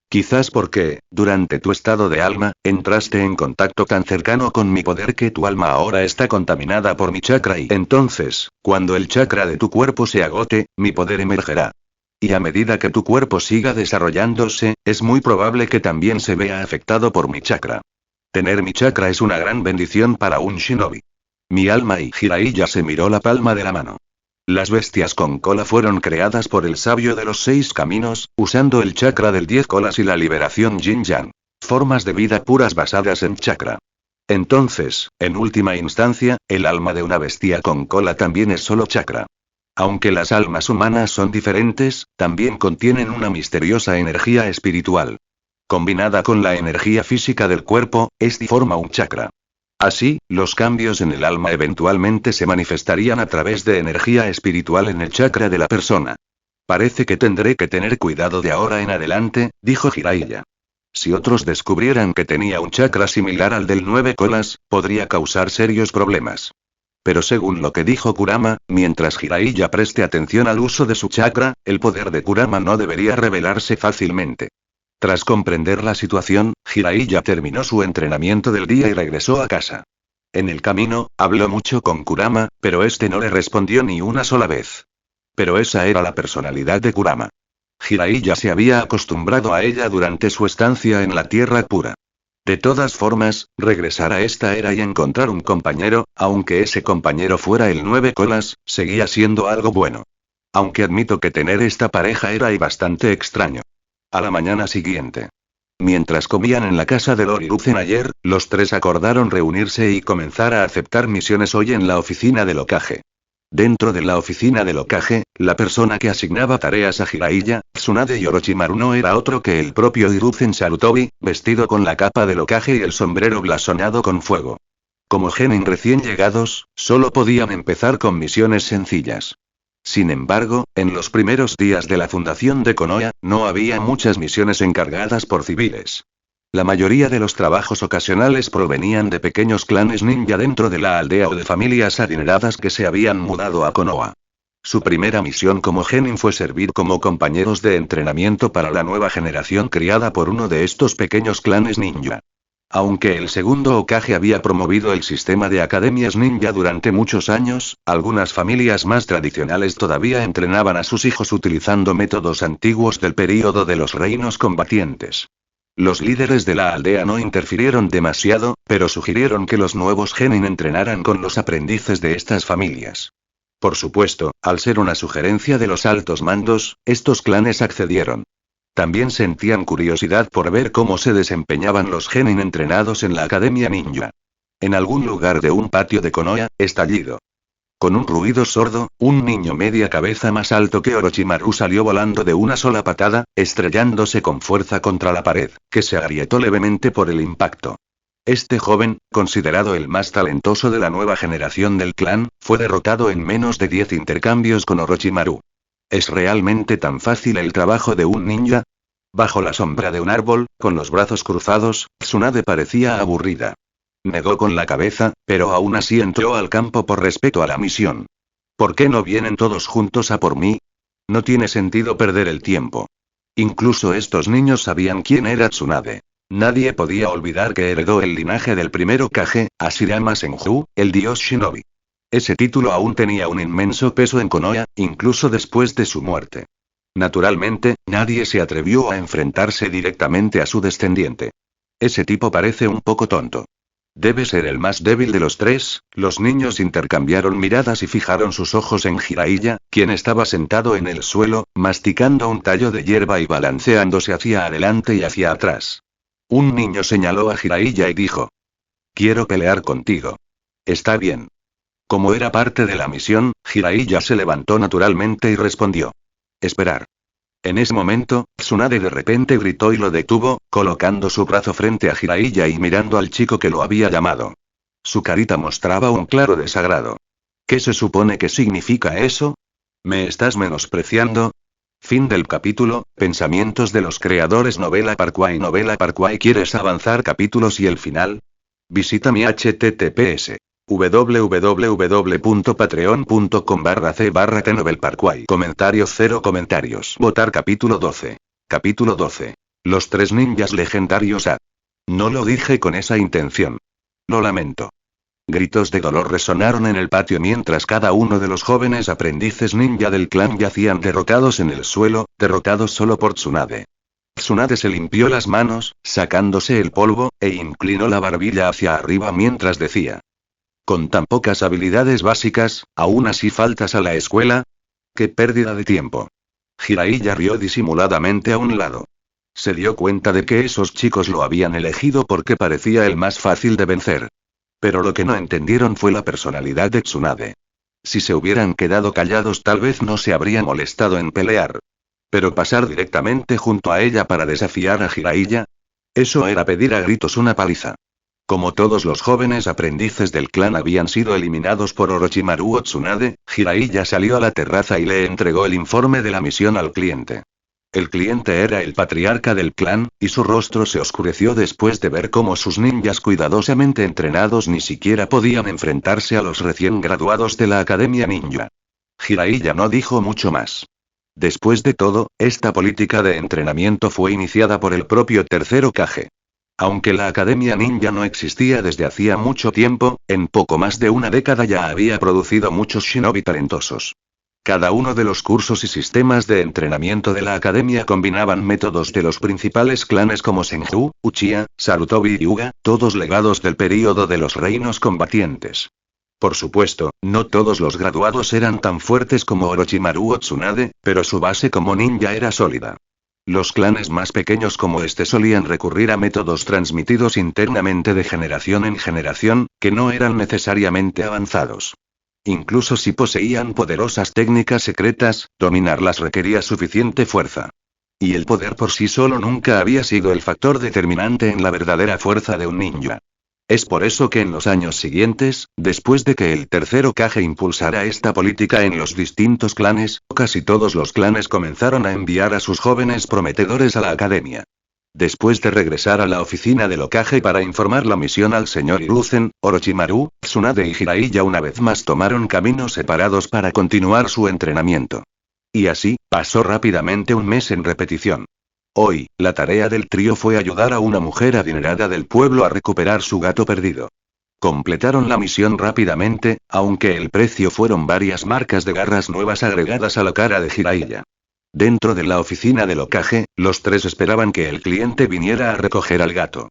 Quizás porque, durante tu estado de alma, entraste en contacto tan cercano con mi poder que tu alma ahora está contaminada por mi chakra y entonces, cuando el chakra de tu cuerpo se agote, mi poder emergerá. Y a medida que tu cuerpo siga desarrollándose, es muy probable que también se vea afectado por mi chakra. Tener mi chakra es una gran bendición para un shinobi. Mi alma y Jiraiya se miró la palma de la mano. Las bestias con cola fueron creadas por el sabio de los 6 caminos, usando el chakra del 10 colas y la liberación yin-yang. Formas de vida puras basadas en chakra. Entonces, en última instancia, el alma de una bestia con cola también es solo chakra. Aunque las almas humanas son diferentes, también contienen una misteriosa energía espiritual. Combinada con la energía física del cuerpo, este forma un chakra. Así, los cambios en el alma eventualmente se manifestarían a través de energía espiritual en el chakra de la persona. Parece que tendré que tener cuidado de ahora en adelante, dijo Jiraiya. Si otros descubrieran que tenía un chakra similar al del 9 colas, podría causar serios problemas. Pero según lo que dijo Kurama, mientras Jiraiya preste atención al uso de su chakra, el poder de Kurama no debería revelarse fácilmente. Tras comprender la situación, Jiraiya terminó su entrenamiento del día y regresó a casa. En el camino, habló mucho con Kurama, pero este no le respondió ni una sola vez. Pero esa era la personalidad de Kurama. Jiraiya se había acostumbrado a ella durante su estancia en la Tierra Pura. De todas formas, regresar a esta era y encontrar un compañero, aunque ese compañero fuera el 9 colas, seguía siendo algo bueno. Aunque admito que tener esta pareja era y bastante extraño. A la mañana siguiente. Mientras comían en la casa de Lord Hiruzen ayer, los tres acordaron reunirse y comenzar a aceptar misiones hoy en la oficina del Hokage. Dentro de la oficina del Hokage, la persona que asignaba tareas a Jiraiya, Tsunade y Orochimaru no era otro que el propio Hiruzen Sarutobi, vestido con la capa del Hokage y el sombrero blasonado con fuego. Como genin recién llegados, solo podían empezar con misiones sencillas. Sin embargo, en los primeros días de la fundación de Konoha, no había muchas misiones encargadas por civiles. La mayoría de los trabajos ocasionales provenían de pequeños clanes ninja dentro de la aldea o de familias adineradas que se habían mudado a Konoha. Su primera misión como genin fue servir como compañeros de entrenamiento para la nueva generación criada por uno de estos pequeños clanes ninja. Aunque el segundo Hokage había promovido el sistema de academias ninja durante muchos años, algunas familias más tradicionales todavía entrenaban a sus hijos utilizando métodos antiguos del período de los reinos combatientes. Los líderes de la aldea no interfirieron demasiado, pero sugirieron que los nuevos genin entrenaran con los aprendices de estas familias. Por supuesto, al ser una sugerencia de los altos mandos, estos clanes accedieron. También sentían curiosidad por ver cómo se desempeñaban los genin entrenados en la academia ninja. En algún lugar de un patio de Konoha, estallido. Con un ruido sordo, un niño media cabeza más alto que Orochimaru salió volando de una sola patada, estrellándose con fuerza contra la pared, que se agrietó levemente por el impacto. Este joven, considerado el más talentoso de la nueva generación del clan, fue derrotado en menos de 10 intercambios con Orochimaru. ¿Es realmente tan fácil el trabajo de un ninja? Bajo la sombra de un árbol, con los brazos cruzados, Tsunade parecía aburrida. Negó con la cabeza, pero aún así entró al campo por respeto a la misión. ¿Por qué no vienen todos juntos a por mí? No tiene sentido perder el tiempo. Incluso estos niños sabían quién era Tsunade. Nadie podía olvidar que heredó el linaje del primer Hokage, Hashirama Senju, el dios Shinobi. Ese título aún tenía un inmenso peso en Konoha, incluso después de su muerte. Naturalmente, nadie se atrevió a enfrentarse directamente a su descendiente. Ese tipo parece un poco tonto. Debe ser el más débil de los tres. Los niños intercambiaron miradas y fijaron sus ojos en Jiraiya, quien estaba sentado en el suelo, masticando un tallo de hierba y balanceándose hacia adelante y hacia atrás. Un niño señaló a Jiraiya y dijo: «Quiero pelear contigo». «Está bien». Como era parte de la misión, Jiraiya se levantó naturalmente y respondió: «Esperar». En ese momento, Tsunade de repente gritó y lo detuvo, colocando su brazo frente a Jiraiya y mirando al chico que lo había llamado. Su carita mostraba un claro desagrado. ¿Qué se supone que significa eso? ¿Me estás menospreciando? Fin del capítulo. Pensamientos de los creadores. Novela Parkway. Novela Parkway. ¿Quieres avanzar capítulos y el final? Visita mi https www.patreon.com/c/tnovelparkway. Comentarios 0 comentarios. Votar capítulo 12. Capítulo 12. Los tres ninjas legendarios. No lo dije con esa intención. Lo lamento. Gritos de dolor resonaron en el patio mientras cada uno de los jóvenes aprendices ninja del clan yacían derrotados en el suelo, derrotados solo por Tsunade. Tsunade se limpió las manos, sacándose el polvo, e inclinó la barbilla hacia arriba mientras decía: «Con tan pocas habilidades básicas, ¿aún así faltas a la escuela? ¡Qué pérdida de tiempo!». Jiraiya rió disimuladamente a un lado. Se dio cuenta de que esos chicos lo habían elegido porque parecía el más fácil de vencer. Pero lo que no entendieron fue la personalidad de Tsunade. Si se hubieran quedado callados tal vez no se habría molestado en pelear. Pero pasar directamente junto a ella para desafiar a Jiraiya, eso era pedir a gritos una paliza. Como todos los jóvenes aprendices del clan habían sido eliminados por Orochimaru o Tsunade, Jiraiya salió a la terraza y le entregó el informe de la misión al cliente. El cliente era el patriarca del clan, y su rostro se oscureció después de ver cómo sus ninjas cuidadosamente entrenados ni siquiera podían enfrentarse a los recién graduados de la Academia Ninja. Jiraiya no dijo mucho más. Después de todo, esta política de entrenamiento fue iniciada por el propio tercer Hokage. Aunque la Academia Ninja no existía desde hacía mucho tiempo, en poco más de una década ya había producido muchos shinobi talentosos. Cada uno de los cursos y sistemas de entrenamiento de la academia combinaban métodos de los principales clanes como Senju, Uchiha, Sarutobi y Hyuga, todos legados del período de los reinos combatientes. Por supuesto, no todos los graduados eran tan fuertes como Orochimaru o Tsunade, pero su base como ninja era sólida. Los clanes más pequeños como este solían recurrir a métodos transmitidos internamente de generación en generación, que no eran necesariamente avanzados. Incluso si poseían poderosas técnicas secretas, dominarlas requería suficiente fuerza. Y el poder por sí solo nunca había sido el factor determinante en la verdadera fuerza de un ninja. Es por eso que en los años siguientes, después de que el tercer Hokage impulsara esta política en los distintos clanes, casi todos los clanes comenzaron a enviar a sus jóvenes prometedores a la academia. Después de regresar a la oficina del Hokage para informar la misión al señor Hiruzen, Orochimaru, Tsunade y Jiraiya una vez más tomaron caminos separados para continuar su entrenamiento. Y así, pasó rápidamente un mes en repetición. Hoy, la tarea del trío fue ayudar a una mujer adinerada del pueblo a recuperar su gato perdido. Completaron la misión rápidamente, aunque el precio fueron varias marcas de garras nuevas agregadas a la cara de Jiraiya. Dentro de la oficina del Hokage, los tres esperaban que el cliente viniera a recoger al gato.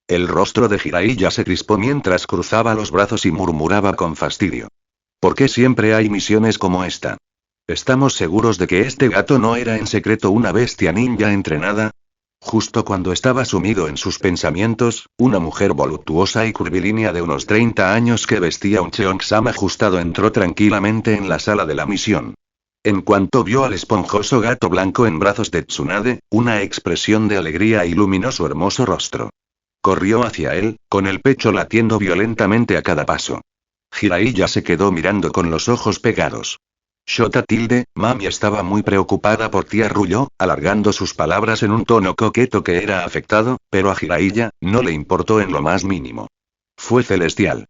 El rostro de Jiraiya se crispó mientras cruzaba los brazos y murmuraba con fastidio. ¿Por qué siempre hay misiones como esta? ¿Estamos seguros de que este gato no era en secreto una bestia ninja entrenada? Justo cuando estaba sumido en sus pensamientos, una mujer voluptuosa y curvilínea de unos 30 años que vestía un cheongsam ajustado entró tranquilamente en la sala de la misión. En cuanto vio al esponjoso gato blanco en brazos de Tsunade, una expresión de alegría iluminó su hermoso rostro. Corrió hacia él, con el pecho latiendo violentamente a cada paso. Jiraiya se quedó mirando con los ojos pegados. Mami estaba muy preocupada por ti, arrulló, alargando sus palabras en un tono coqueto que era afectado, pero a Jiraiya, no le importó en lo más mínimo. Fue celestial.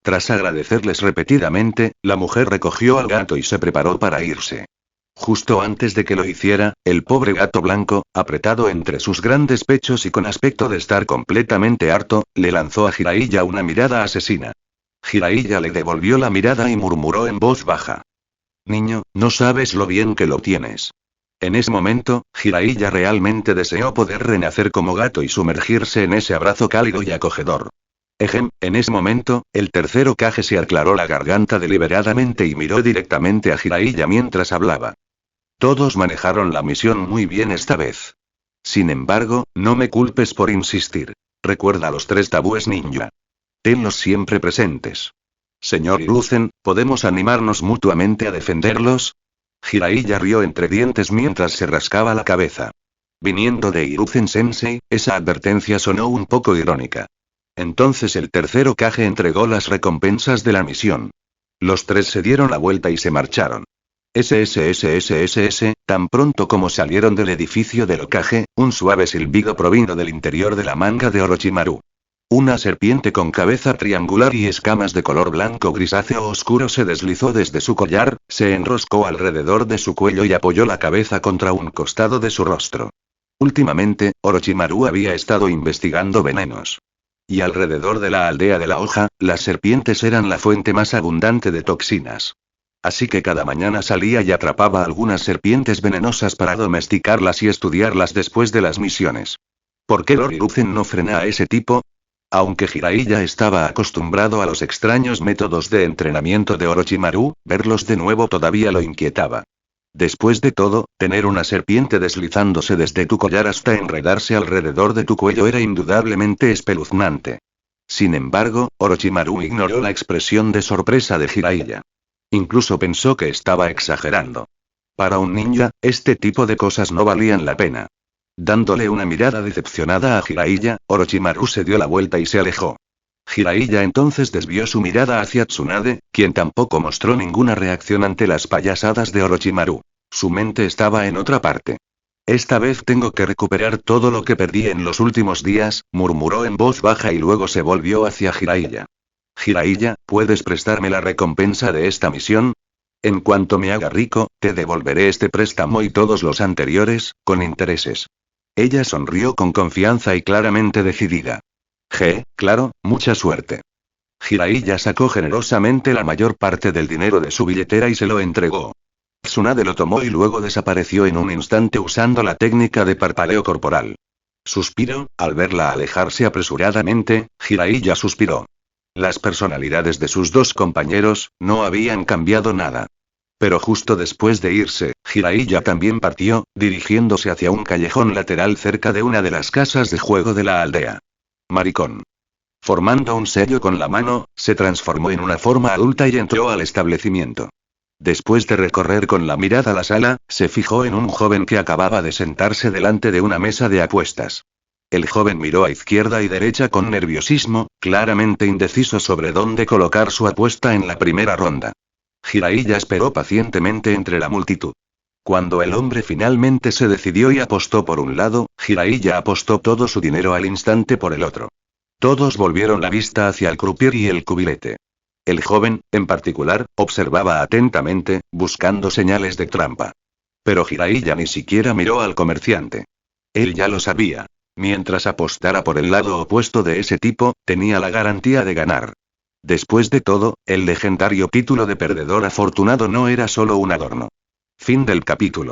Tras agradecerles repetidamente, la mujer recogió al gato y se preparó para irse. Justo antes de que lo hiciera, el pobre gato blanco, apretado entre sus grandes pechos y con aspecto de estar completamente harto, le lanzó a Jiraiya una mirada asesina. Jiraiya le devolvió la mirada y murmuró en voz baja. Niño, no sabes lo bien que lo tienes. En ese momento, Jiraiya realmente deseó poder renacer como gato y sumergirse en ese abrazo cálido y acogedor. En ese momento, el tercer Hokage se aclaró la garganta deliberadamente y miró directamente a Jiraiya mientras hablaba. Todos manejaron la misión muy bien esta vez. Sin embargo, no me culpes por insistir. Recuerda los 3 tabúes ninja. Tenlos siempre presentes. Señor Hiruzen, ¿podemos animarnos mutuamente a defenderlos? Jiraiya rió entre dientes mientras se rascaba la cabeza. Viniendo de Hiruzen-sensei, esa advertencia sonó un poco irónica. Entonces el tercer Hokage entregó las recompensas de la misión. Los 3 se dieron la vuelta y se marcharon. Tan pronto como salieron del edificio del Hokage, un suave silbido provino del interior de la manga de Orochimaru. Una serpiente con cabeza triangular y escamas de color blanco grisáceo oscuro se deslizó desde su collar, se enroscó alrededor de su cuello y apoyó la cabeza contra un costado de su rostro. Últimamente, Orochimaru había estado investigando venenos. Y alrededor de la aldea de la hoja, las serpientes eran la fuente más abundante de toxinas. Así que cada mañana salía y atrapaba algunas serpientes venenosas para domesticarlas y estudiarlas después de las misiones. ¿Por qué Lord Hiruzen no frena a ese tipo? Aunque Jiraiya estaba acostumbrado a los extraños métodos de entrenamiento de Orochimaru, verlos de nuevo todavía lo inquietaba. Después de todo, tener una serpiente deslizándose desde tu collar hasta enredarse alrededor de tu cuello era indudablemente espeluznante. Sin embargo, Orochimaru ignoró la expresión de sorpresa de Jiraiya. Incluso pensó que estaba exagerando. Para un ninja, este tipo de cosas no valían la pena. Dándole una mirada decepcionada a Jiraiya, Orochimaru se dio la vuelta y se alejó. Jiraiya entonces desvió su mirada hacia Tsunade, quien tampoco mostró ninguna reacción ante las payasadas de Orochimaru. Su mente estaba en otra parte. Esta vez tengo que recuperar todo lo que perdí en los últimos días, murmuró en voz baja y luego se volvió hacia Jiraiya. Jiraiya, ¿puedes prestarme la recompensa de esta misión? En cuanto me haga rico, te devolveré este préstamo y todos los anteriores, con intereses. Ella sonrió con confianza y claramente decidida. Claro, mucha suerte. Jiraiya sacó generosamente la mayor parte del dinero de su billetera y se lo entregó. Tsunade lo tomó y luego desapareció en un instante usando la técnica de parpadeo corporal. Suspiró, al verla alejarse apresuradamente, Jiraiya suspiró. Las personalidades de sus dos compañeros, no habían cambiado nada. Pero justo después de irse, Jiraiya también partió, dirigiéndose hacia un callejón lateral cerca de una de las casas de juego de la aldea. Maricón. Formando un sello con la mano, se transformó en una forma adulta y entró al establecimiento. Después de recorrer con la mirada la sala, se fijó en un joven que acababa de sentarse delante de una mesa de apuestas. El joven miró a izquierda y derecha con nerviosismo, claramente indeciso sobre dónde colocar su apuesta en la primera ronda. Jiraiya esperó pacientemente entre la multitud. Cuando el hombre finalmente se decidió y apostó por un lado, Jiraiya apostó todo su dinero al instante por el otro. Todos volvieron la vista hacia el croupier y el cubilete. El joven, en particular, observaba atentamente, buscando señales de trampa. Pero Jiraiya ni siquiera miró al comerciante. Él ya lo sabía. Mientras apostara por el lado opuesto de ese tipo, tenía la garantía de ganar. Después de todo, el legendario título de perdedor afortunado no era solo un adorno. Fin del capítulo.